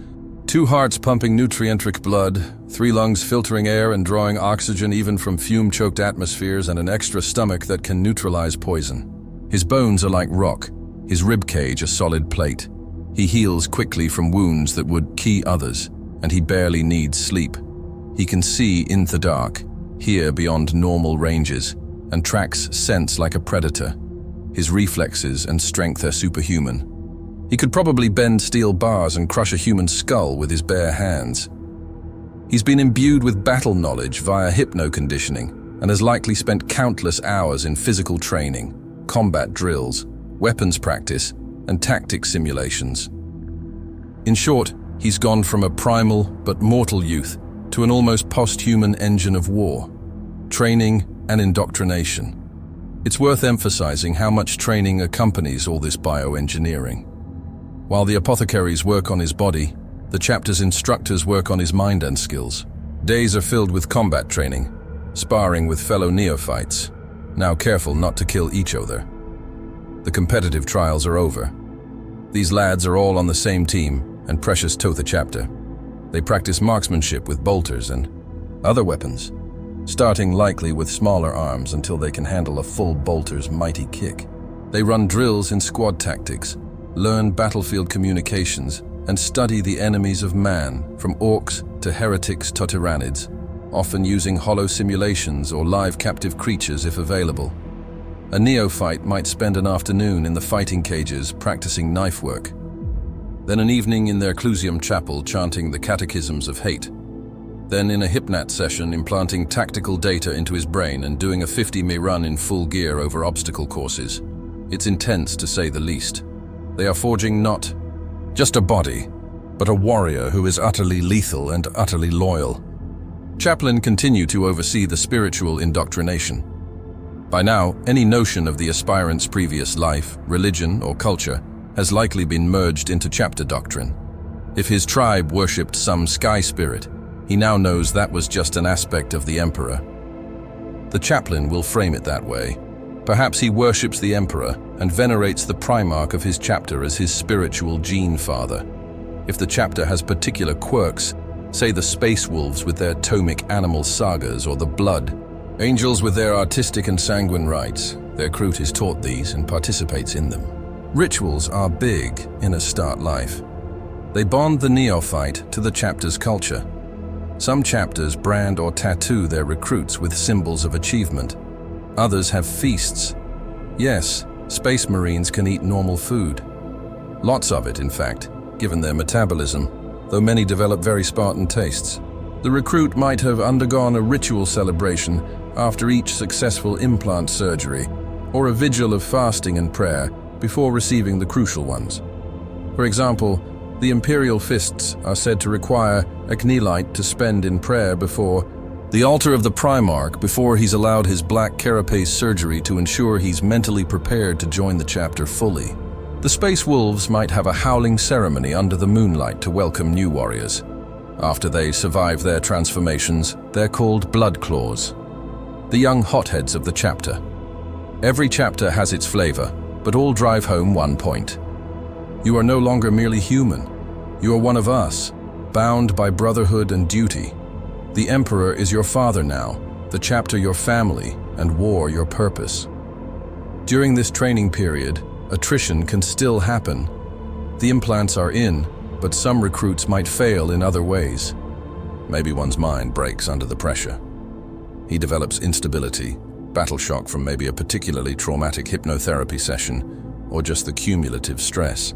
2 hearts pumping nutrient-rich blood, 3 lungs filtering air and drawing oxygen even from fume-choked atmospheres, and an extra stomach that can neutralize poison. His bones are like rock, his rib cage a solid plate. He heals quickly from wounds that would key others, and he barely needs sleep. He can see in the dark, hear beyond normal ranges, and tracks scents like a predator. His reflexes and strength are superhuman. He could probably bend steel bars and crush a human skull with his bare hands. He's been imbued with battle knowledge via hypno-conditioning and has likely spent countless hours in physical training, combat drills, weapons practice, and tactic simulations. In short, he's gone from a primal but mortal youth to an almost post-human engine of war, training and indoctrination. It's worth emphasizing how much training accompanies all this bioengineering. While the apothecaries work on his body, the chapter's instructors work on his mind and skills. Days are filled with combat training, sparring with fellow neophytes, now careful not to kill each other. The competitive trials are over. These lads are all on the same team and precious to the chapter. They practice marksmanship with bolters and other weapons, starting likely with smaller arms until they can handle a full bolter's mighty kick. They run drills in squad tactics, learn battlefield communications, and study the enemies of man, from orcs to heretics to tyrannids, often using hollow simulations or live captive creatures if available. A neophyte might spend an afternoon in the fighting cages practicing knife work, then an evening in their Clusium chapel chanting the catechisms of hate, then in a hypnat session implanting tactical data into his brain and doing a 50-mi run in full gear over obstacle courses. It's intense to say the least. They are forging not just a body, but a warrior who is utterly lethal and utterly loyal. Chaplain continue to oversee the spiritual indoctrination. By now, any notion of the aspirant's previous life, religion, or culture has likely been merged into chapter doctrine. If his tribe worshipped some sky spirit, he now knows that was just an aspect of the Emperor. The chaplain will frame it that way. Perhaps he worships the Emperor and venerates the Primarch of his chapter as his spiritual gene father. If the chapter has particular quirks, say the space wolves with their tomic animal sagas or the blood, angels with their artistic and sanguine rites, their crew is taught these and participates in them. Rituals are big in a start life. They bond the neophyte to the chapter's culture. Some chapters brand or tattoo their recruits with symbols of achievement. Others have feasts. Yes, Space Marines can eat normal food. Lots of it, in fact, given their metabolism, though many develop very Spartan tastes. The recruit might have undergone a ritual celebration after each successful implant surgery, or a vigil of fasting and prayer before receiving the crucial ones. For example, the Imperial Fists are said to require a Knelite to spend in prayer before the altar of the Primarch before he's allowed his black carapace surgery to ensure he's mentally prepared to join the chapter fully. The Space Wolves might have a howling ceremony under the moonlight to welcome new warriors. After they survive their transformations, they're called Blood Claws, the young hotheads of the chapter. Every chapter has its flavor, but all drive home one point. You are no longer merely human. You are one of us, bound by brotherhood and duty. The Emperor is your father now, the chapter your family, and war your purpose. During this training period, attrition can still happen. The implants are in, but some recruits might fail in other ways. Maybe one's mind breaks under the pressure. He develops instability, battle shock from maybe a particularly traumatic hypnotherapy session, or just the cumulative stress.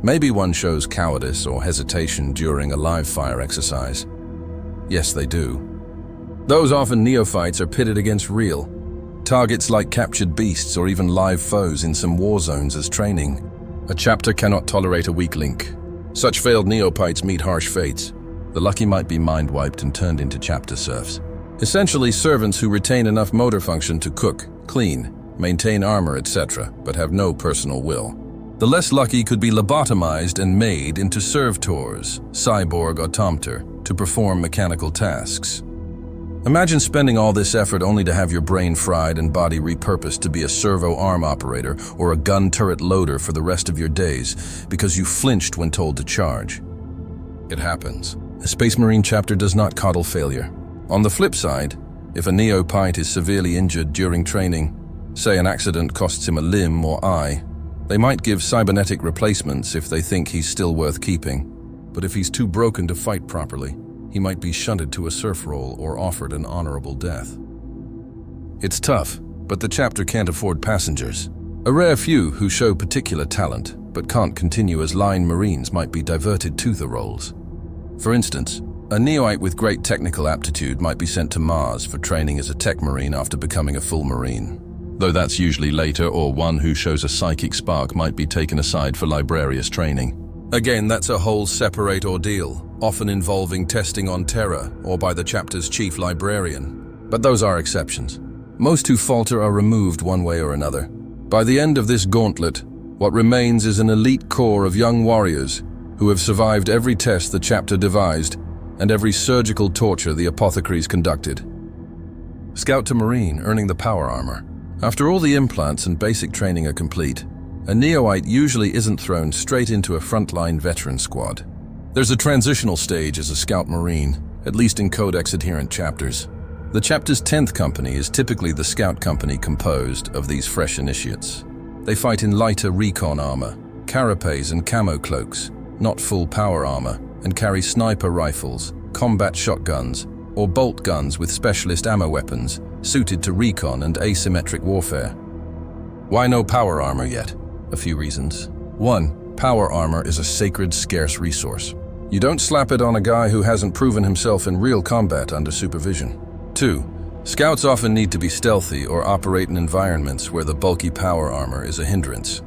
Maybe one shows cowardice or hesitation during a live fire exercise. Yes, they do. Those often neophytes are pitted against real targets like captured beasts or even live foes in some war zones as training. A chapter cannot tolerate a weak link. Such failed neophytes meet harsh fates. The lucky might be mind-wiped and turned into chapter serfs. Essentially servants who retain enough motor function to cook, clean, maintain armor, etc., but have no personal will. The less lucky could be lobotomized and made into servitors, cyborg automator, to perform mechanical tasks. Imagine spending all this effort only to have your brain fried and body repurposed to be a servo arm operator or a gun turret loader for the rest of your days because you flinched when told to charge. It happens. A Space Marine chapter does not coddle failure. On the flip side, if a neophyte is severely injured during training, say an accident costs him a limb or eye, they might give cybernetic replacements if they think he's still worth keeping. But if he's too broken to fight properly, he might be shunted to a serf role or offered an honorable death. It's tough, but the chapter can't afford passengers. A rare few who show particular talent but can't continue as line Marines might be diverted to the roles. For instance, a neophyte with great technical aptitude might be sent to Mars for training as a tech Marine after becoming a full Marine. Though that's usually later, or one who shows a psychic spark might be taken aside for librarious training. Again, that's a whole separate ordeal, often involving testing on Terra or by the chapter's chief librarian. But those are exceptions. Most who falter are removed one way or another. By the end of this gauntlet, what remains is an elite core of young warriors who have survived every test the chapter devised and every surgical torture the apothecaries conducted. Scout to Marine, earning the power armor. After all the implants and basic training are complete, a neophyte usually isn't thrown straight into a frontline veteran squad. There's a transitional stage as a Scout Marine, at least in Codex-adherent chapters. The chapter's 10th company is typically the Scout company composed of these fresh initiates. They fight in lighter recon armor, carapace and camo cloaks, not full power armor, and carry sniper rifles, combat shotguns, or bolt guns with specialist ammo weapons, suited to recon and asymmetric warfare. Why no power armor yet? A few reasons. 1. Power armor is a sacred, scarce resource. You don't slap it on a guy who hasn't proven himself in real combat under supervision. 2. Scouts often need to be stealthy or operate in environments where the bulky power armor is a hindrance.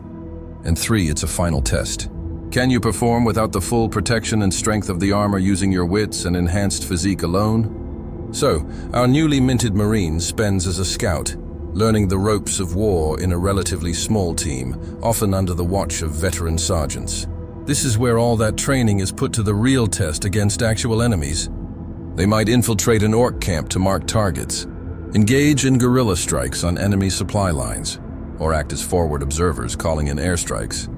And 3. It's a final test. Can you perform without the full protection and strength of the armor using your wits and enhanced physique alone? So, our newly minted Marine spends as a scout, learning the ropes of war in a relatively small team, often under the watch of veteran sergeants. This is where all that training is put to the real test against actual enemies. They might infiltrate an orc camp to mark targets, engage in guerrilla strikes on enemy supply lines, or act as forward observers calling in airstrikes.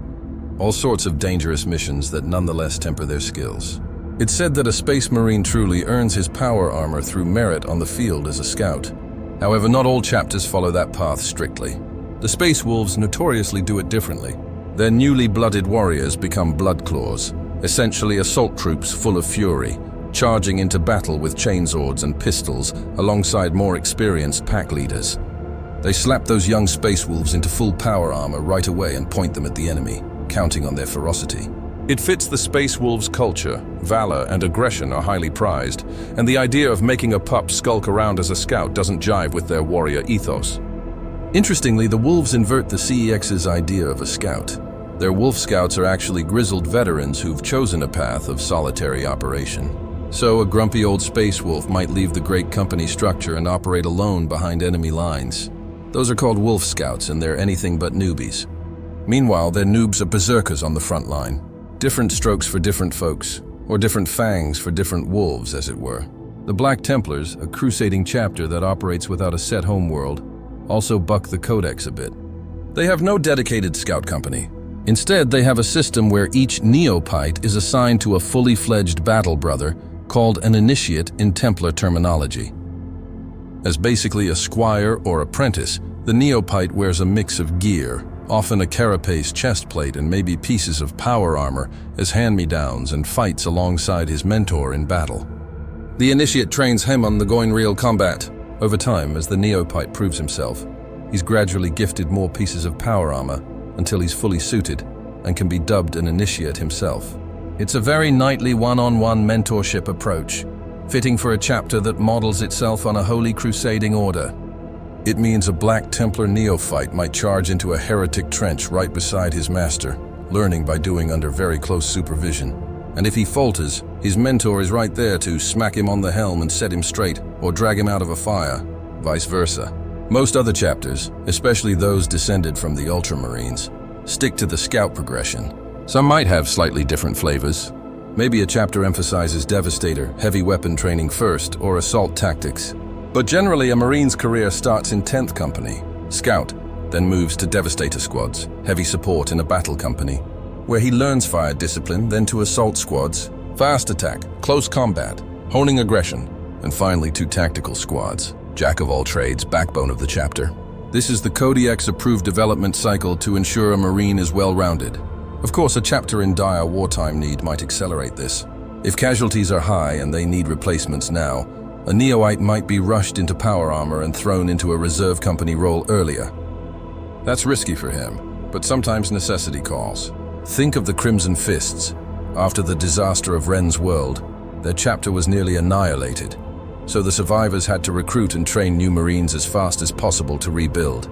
All sorts of dangerous missions that nonetheless temper their skills. It's said that a Space Marine truly earns his power armor through merit on the field as a scout. However, not all chapters follow that path strictly. The Space Wolves notoriously do it differently. Their newly blooded warriors become blood claws, essentially assault troops full of fury, charging into battle with chainswords and pistols alongside more experienced pack leaders. They slap those young space wolves into full power armor right away and point them at the enemy, counting on their ferocity. It fits the space wolves' culture. Valor and aggression are highly prized, and the idea of making a pup skulk around as a scout doesn't jive with their warrior ethos. Interestingly, the wolves invert the CEX's idea of a scout. Their wolf scouts are actually grizzled veterans who've chosen a path of solitary operation. So a grumpy old space wolf might leave the great company structure and operate alone behind enemy lines. Those are called wolf scouts, and they're anything but newbies. Meanwhile, their noobs are berserkers on the front line. Different strokes for different folks, or different fangs for different wolves, as it were. The Black Templars, a crusading chapter that operates without a set homeworld, also buck the codex a bit. They have no dedicated scout company. Instead, they have a system where each neophyte is assigned to a fully fledged battle brother called an initiate in Templar terminology. As basically a squire or apprentice, the neophyte wears a mix of gear, often a carapace chestplate and maybe pieces of power armor as hand-me-downs, and fights alongside his mentor in battle. The initiate trains him on the going real combat. Over time, as the neophyte proves himself, he's gradually gifted more pieces of power armor until he's fully suited and can be dubbed an initiate himself. It's a very knightly one-on-one mentorship approach, fitting for a chapter that models itself on a holy crusading order. It means a Black Templar neophyte might charge into a heretic trench right beside his master, learning by doing under very close supervision. And if he falters, his mentor is right there to smack him on the helm and set him straight, or drag him out of a fire, vice versa. Most other chapters, especially those descended from the Ultramarines, stick to the scout progression. Some might have slightly different flavors. Maybe a chapter emphasizes Devastator, heavy weapon training first, or assault tactics. But generally, a Marine's career starts in 10th Company, Scout, then moves to Devastator squads, heavy support in a battle company, where he learns fire discipline, then to assault squads, fast attack, close combat, honing aggression, and finally to tactical squads, jack of all trades, backbone of the chapter. This is the Codex-approved development cycle to ensure a Marine is well-rounded. Of course, a chapter in dire wartime need might accelerate this. If casualties are high and they need replacements now, a neophyte might be rushed into power armor and thrown into a reserve company role earlier. That's risky for him, but sometimes necessity calls. Think of the Crimson Fists. After the disaster of Ren's World, their chapter was nearly annihilated, so the survivors had to recruit and train new Marines as fast as possible to rebuild.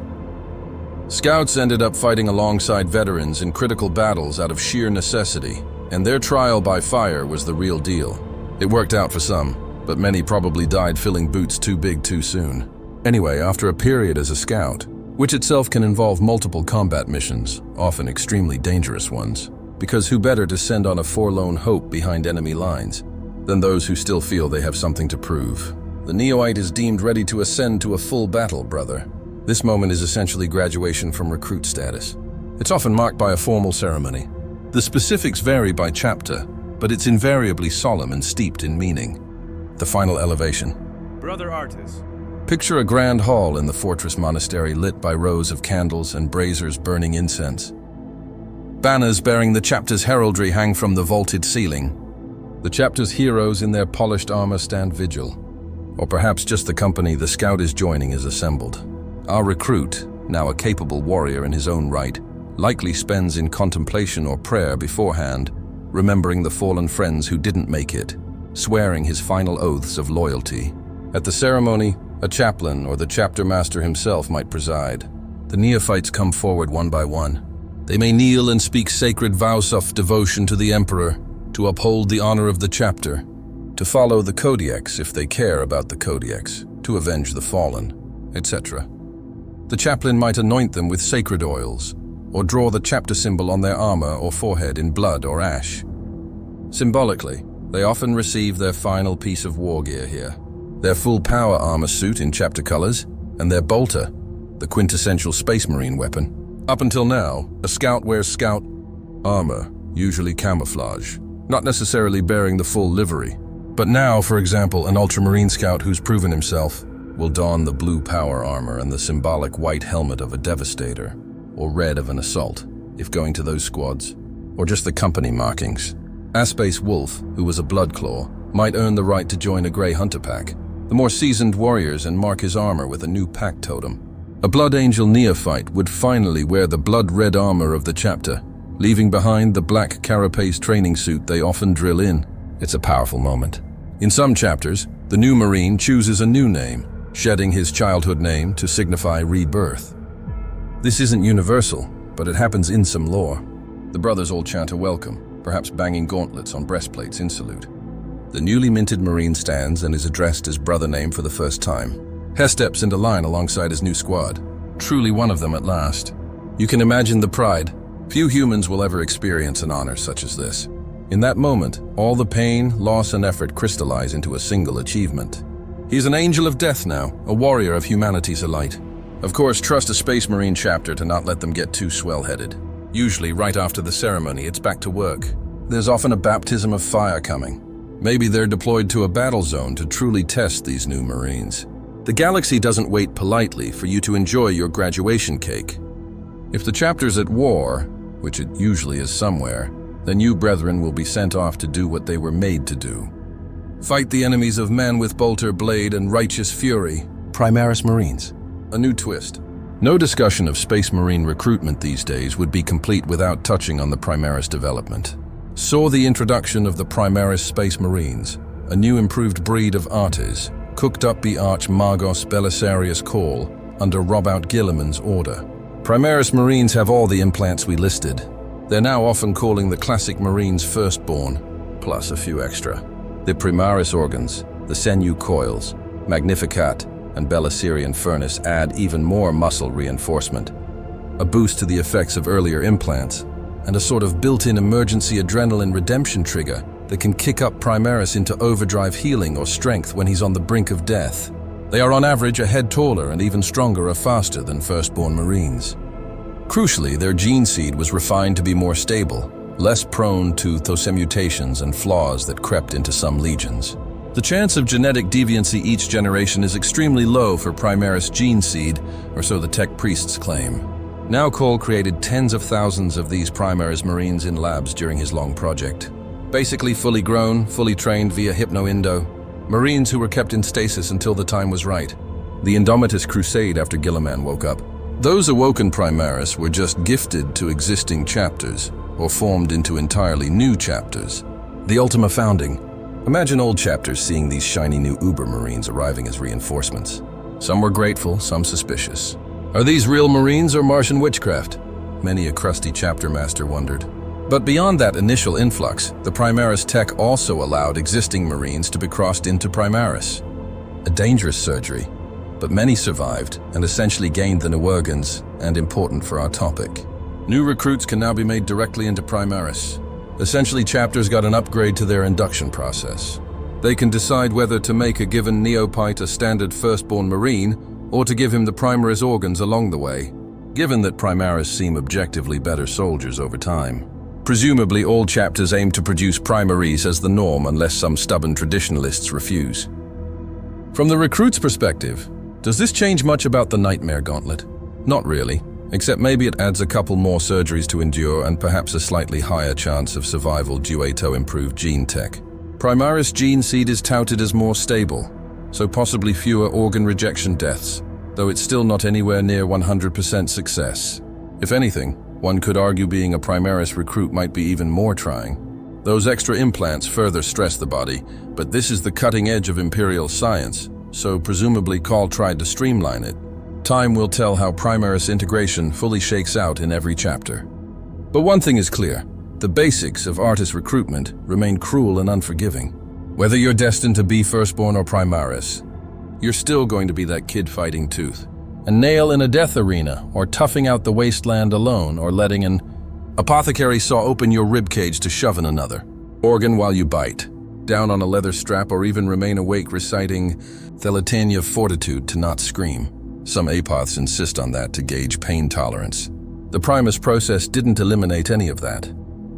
Scouts ended up fighting alongside veterans in critical battles out of sheer necessity, and their trial by fire was the real deal. It worked out for some, but many probably died filling boots too big too soon. Anyway, after a period as a scout, which itself can involve multiple combat missions, often extremely dangerous ones, because who better to send on a forlorn hope behind enemy lines than those who still feel they have something to prove? The neophyte is deemed ready to ascend to a full battle brother. This moment is essentially graduation from recruit status. It's often marked by a formal ceremony. The specifics vary by chapter, but it's invariably solemn and steeped in meaning. The final elevation. Brother Artis. Picture a grand hall in the fortress monastery lit by rows of candles and braziers burning incense. Banners bearing the chapter's heraldry hang from the vaulted ceiling. The chapter's heroes in their polished armor stand vigil. Or perhaps just the company the scout is joining is assembled. Our recruit, now a capable warrior in his own right, likely spends in contemplation or prayer beforehand, remembering the fallen friends who didn't make it, swearing his final oaths of loyalty. At the ceremony, a chaplain or the chapter master himself might preside. The neophytes come forward one by one. They may kneel and speak sacred vows of devotion to the emperor, to uphold the honor of the chapter, to follow the Codex if they care about the Codex, to avenge the fallen, etc. The chaplain might anoint them with sacred oils, or draw the chapter symbol on their armor or forehead in blood or ash. Symbolically, they often receive their final piece of war gear here. Their full power armor suit in chapter colors, and their bolter, the quintessential Space Marine weapon. Up until now, a scout wears scout armor, usually camouflage, not necessarily bearing the full livery. But now, for example, an Ultramarine scout who's proven himself will don the blue power armor and the symbolic white helmet of a Devastator, or red of an assault, if going to those squads, or just the company markings. Aspace Wolf, who was a Bloodclaw, might earn the right to join a Grey Hunter pack. The more seasoned warriors and mark his armor with a new pack totem. A Blood Angel neophyte would finally wear the blood-red armor of the chapter, leaving behind the black carapace training suit they often drill in. It's a powerful moment. In some chapters, the new Marine chooses a new name, shedding his childhood name to signify rebirth. This isn't universal, but it happens in some lore. The brothers all chant a welcome, perhaps banging gauntlets on breastplates in salute. The newly minted Marine stands and is addressed as brother name for the first time. Hess steps into line alongside his new squad, truly one of them at last. You can imagine the pride. Few humans will ever experience an honor such as this. In that moment, all the pain, loss, and effort crystallize into a single achievement. He's an angel of death now, a warrior of humanity's elite. Of course, trust a Space Marine chapter to not let them get too swell-headed. Usually, right after the ceremony, it's back to work. There's often a baptism of fire coming. Maybe they're deployed to a battle zone to truly test these new Marines. The galaxy doesn't wait politely for you to enjoy your graduation cake. If the chapter's at war, which it usually is somewhere, then you brethren will be sent off to do what they were made to do. Fight the enemies of men with bolter, blade, and righteous fury. Primaris Marines. A new twist. No discussion of Space Marine recruitment these days would be complete without touching on the Primaris development. Saw the introduction of the Primaris Space Marines, a new improved breed of artis, cooked up the Arch Magos Belisarius call under Robout Gilliman's order. Primaris Marines have all the implants we listed. They're now often calling the classic Marines firstborn, plus a few extra. The Primaris organs, the Sinew coils, Magnificat, and Belisarian furnace add even more muscle reinforcement, a boost to the effects of earlier implants, and a sort of built-in emergency adrenaline redemption trigger that can kick up Primaris into overdrive healing or strength when he's on the brink of death. They are on average a head taller and even stronger or faster than firstborn Marines. Crucially, their gene seed was refined to be more stable, less prone to Thosem mutations and flaws that crept into some legions. The chance of genetic deviancy each generation is extremely low for Primaris gene seed, or so the tech priests claim. Now Cole created tens of thousands of these Primaris Marines in labs during his long project. Basically fully grown, fully trained via Hypno-Indo, Marines who were kept in stasis until the time was right. The Indomitus crusade after Gilliman woke up. Those awoken Primaris were just gifted to existing chapters, or formed into entirely new chapters. The Ultima founding. Imagine old chapters seeing these shiny new Uber Marines arriving as reinforcements. Some were grateful, some suspicious. Are these real Marines or Martian witchcraft? Many a crusty chapter master wondered. But beyond that initial influx, the Primaris tech also allowed existing Marines to be crossed into Primaris. A dangerous surgery, but many survived and essentially gained the new organs, and important for our topic. New recruits can now be made directly into Primaris. Essentially, chapters got an upgrade to their induction process. They can decide whether to make a given neophyte a standard firstborn Marine, or to give him the Primaris organs along the way, given that Primaris seem objectively better soldiers over time. Presumably, all chapters aim to produce Primaris as the norm unless some stubborn traditionalists refuse. From the recruit's perspective, does this change much about the Nightmare Gauntlet? Not really, except maybe it adds a couple more surgeries to endure and perhaps a slightly higher chance of survival due to improved gene tech. Primaris gene seed is touted as more stable, so possibly fewer organ rejection deaths, though it's still not anywhere near 100% success. If anything, one could argue being a Primaris recruit might be even more trying. Those extra implants further stress the body, but this is the cutting edge of Imperial science, so presumably Call tried to streamline it. Time will tell how Primaris integration fully shakes out in every chapter. But one thing is clear, the basics of artist recruitment remain cruel and unforgiving. Whether you're destined to be firstborn or Primaris, you're still going to be that kid fighting tooth. A nail in a death arena, or toughing out the wasteland alone, or letting an apothecary saw open your ribcage to shove in another. Organ while you bite, down on a leather strap, or even remain awake reciting Thelatania Fortitude to not scream. Some apoths insist on that to gauge pain tolerance. The Primus process didn't eliminate any of that.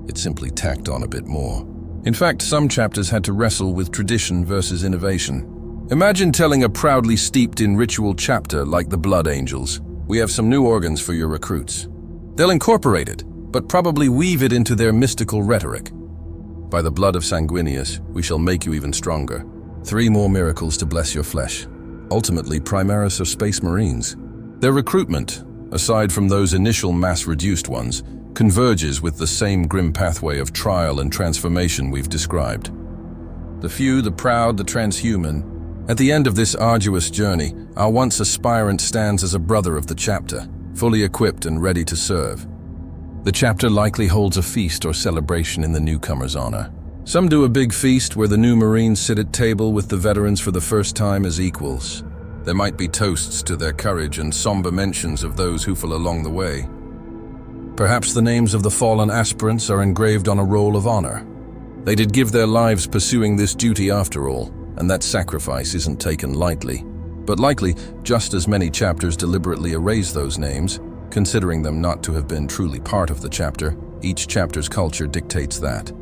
It simply tacked on a bit more. In fact, some chapters had to wrestle with tradition versus innovation. Imagine telling a proudly steeped in ritual chapter like the Blood Angels, "We have some new organs for your recruits." They'll incorporate it, but probably weave it into their mystical rhetoric. By the blood of Sanguinius, we shall make you even stronger. 3 more miracles to bless your flesh. Ultimately, Primaris are Space Marines. Their recruitment, aside from those initial mass-reduced ones, converges with the same grim pathway of trial and transformation we've described. The few, the proud, the transhuman. At the end of this arduous journey, our once aspirant stands as a brother of the chapter, fully equipped and ready to serve. The chapter likely holds a feast or celebration in the newcomer's honor. Some do a big feast where the new Marines sit at table with the veterans for the first time as equals. There might be toasts to their courage and somber mentions of those who fell along the way. Perhaps the names of the fallen aspirants are engraved on a roll of honor. They did give their lives pursuing this duty after all, and that sacrifice isn't taken lightly. But likely, just as many chapters deliberately erase those names, considering them not to have been truly part of the chapter, each chapter's culture dictates that.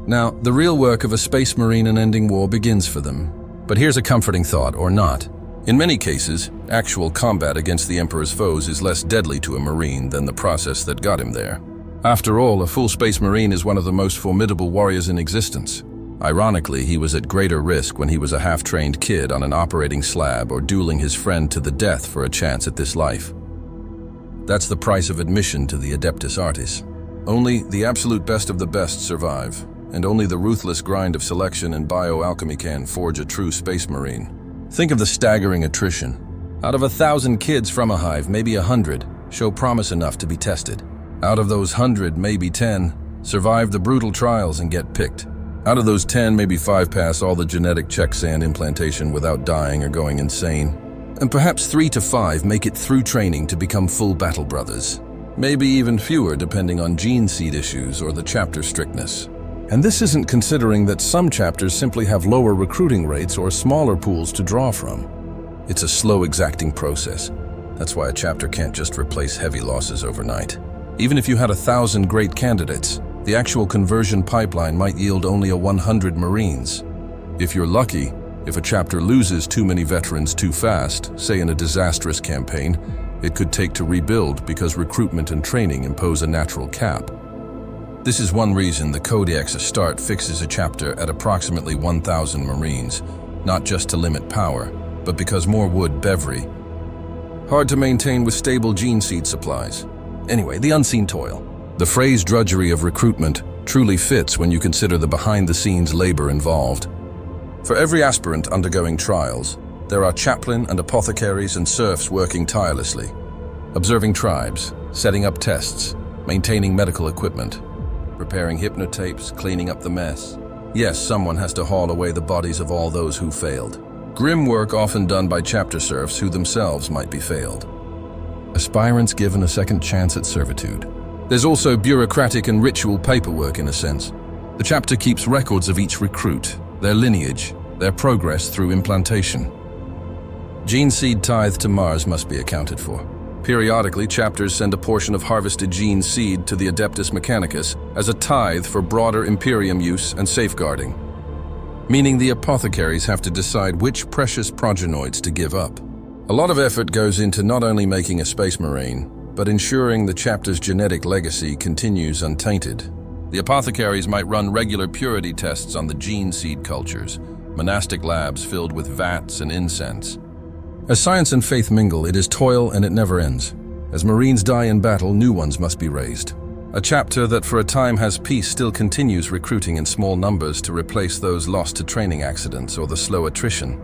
Now, the real work of a Space Marine in ending war begins for them. But here's a comforting thought, or not. In many cases, actual combat against the Emperor's foes is less deadly to a Marine than the process that got him there. After all, a full Space Marine is one of the most formidable warriors in existence. Ironically, he was at greater risk when he was a half-trained kid on an operating slab or dueling his friend to the death for a chance at this life. That's the price of admission to the Adeptus Artis. Only the absolute best of the best survive, and only the ruthless grind of selection and bioalchemy can forge a true Space Marine. Think of the staggering attrition. Out of 1,000 kids from a hive, maybe 100 show promise enough to be tested. Out of those 100, maybe 10 survive the brutal trials and get picked. Out of those 10, maybe 5 pass all the genetic checksand implantation without dying or going insane. And perhaps 3 to 5 make it through training to become full battle brothers. Maybe even fewer depending on gene seed issues or the chapter strictness. And this isn't considering that some chapters simply have lower recruiting rates or smaller pools to draw from. It's a slow, exacting process. That's why a chapter can't just replace heavy losses overnight. Even if you had 1,000 great candidates, the actual conversion pipeline might yield only 100 Marines. If you're lucky, if a chapter loses too many veterans too fast, say in a disastrous campaign, it could take to rebuild because recruitment and training impose a natural cap. This is one reason the Codex Astarte fixes a chapter at approximately 1,000 Marines, not just to limit power, but because more would beverly. Hard to maintain with stable gene seed supplies. Anyway, the unseen toil. The phrase drudgery of recruitment truly fits when you consider the behind-the-scenes labor involved. For every aspirant undergoing trials, there are chaplain and apothecaries and serfs working tirelessly, observing tribes, setting up tests, maintaining medical equipment, preparing hypnotapes, cleaning up the mess. Yes, someone has to haul away the bodies of all those who failed. Grim work often done by chapter serfs who themselves might be failed. Aspirants given a second chance at servitude. There's also bureaucratic and ritual paperwork in a sense. The chapter keeps records of each recruit, their lineage, their progress through implantation. Gene seed tithe to Mars must be accounted for. Periodically, chapters send a portion of harvested gene seed to the Adeptus Mechanicus as a tithe for broader Imperium use and safeguarding, meaning the apothecaries have to decide which precious progenoids to give up. A lot of effort goes into not only making a Space Marine, but ensuring the chapter's genetic legacy continues untainted. The apothecaries might run regular purity tests on the gene seed cultures, monastic labs filled with vats and incense. As science and faith mingle, it is toil and it never ends. As Marines die in battle, new ones must be raised. A chapter that for a time has peace still continues recruiting in small numbers to replace those lost to training accidents or the slow attrition.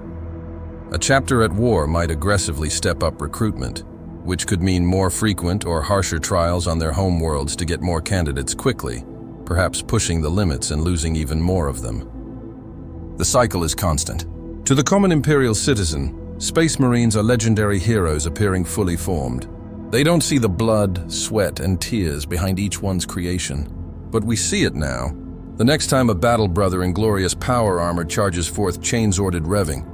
A chapter at war might aggressively step up recruitment, which could mean more frequent or harsher trials on their home worlds to get more candidates quickly, perhaps pushing the limits and losing even more of them. The cycle is constant. To the common Imperial citizen, Space Marines are legendary heroes appearing fully formed. They don't see the blood, sweat, and tears behind each one's creation. But we see it now. The next time a battle brother in glorious power armor charges forth chain-sworded revving,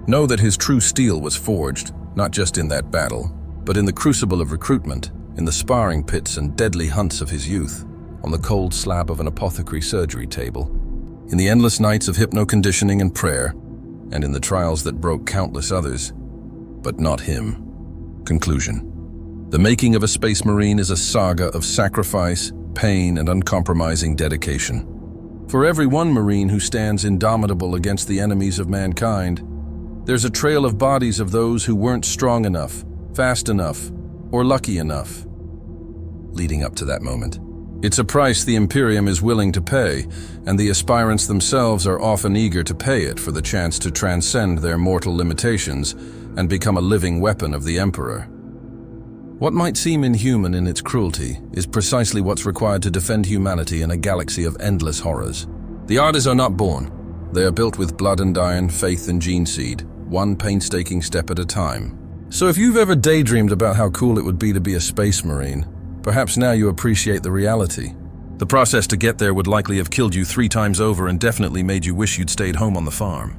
know that his true steel was forged, not just in that battle, but in the crucible of recruitment, in the sparring pits and deadly hunts of his youth, on the cold slab of an apothecary surgery table, in the endless nights of hypno-conditioning and prayer, and in the trials that broke countless others, but not him. Conclusion. The making of a Space Marine is a saga of sacrifice, pain, and uncompromising dedication. For every one Marine who stands indomitable against the enemies of mankind, there's a trail of bodies of those who weren't strong enough, fast enough, or lucky enough. Leading up to that moment. It's a price the Imperium is willing to pay, and the aspirants themselves are often eager to pay it for the chance to transcend their mortal limitations and become a living weapon of the Emperor. What might seem inhuman in its cruelty is precisely what's required to defend humanity in a galaxy of endless horrors. The Ardas are not born. They are built with blood and iron, faith and gene seed, one painstaking step at a time. So if you've ever daydreamed about how cool it would be to be a Space Marine, perhaps now you appreciate the reality. The process to get there would likely have killed you 3 times over and definitely made you wish you'd stayed home on the farm.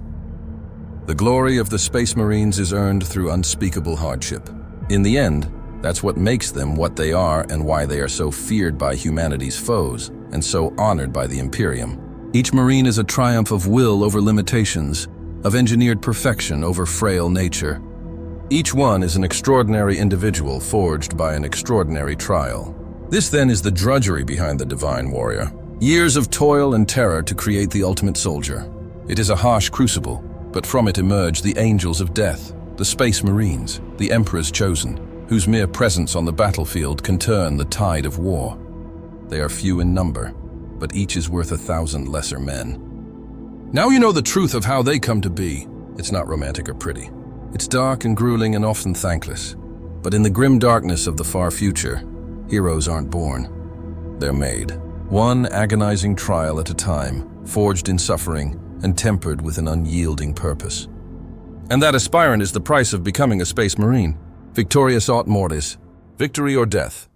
The glory of the Space Marines is earned through unspeakable hardship. In the end, that's what makes them what they are and why they are so feared by humanity's foes and so honored by the Imperium. Each Marine is a triumph of will over limitations, of engineered perfection over frail nature. Each one is an extraordinary individual forged by an extraordinary trial. This then is the drudgery behind the Divine Warrior. Years of toil and terror to create the ultimate soldier. It is a harsh crucible, but from it emerge the angels of death, the Space Marines, the Emperor's chosen, whose mere presence on the battlefield can turn the tide of war. They are few in number, but each is worth 1,000 lesser men. Now you know the truth of how they come to be. It's not romantic or pretty. It's dark and grueling and often thankless. But in the grim darkness of the far future, heroes aren't born. They're made. One agonizing trial at a time, forged in suffering and tempered with an unyielding purpose. And that aspirant is the price of becoming a Space Marine. Victorious aut mortis, victory or death.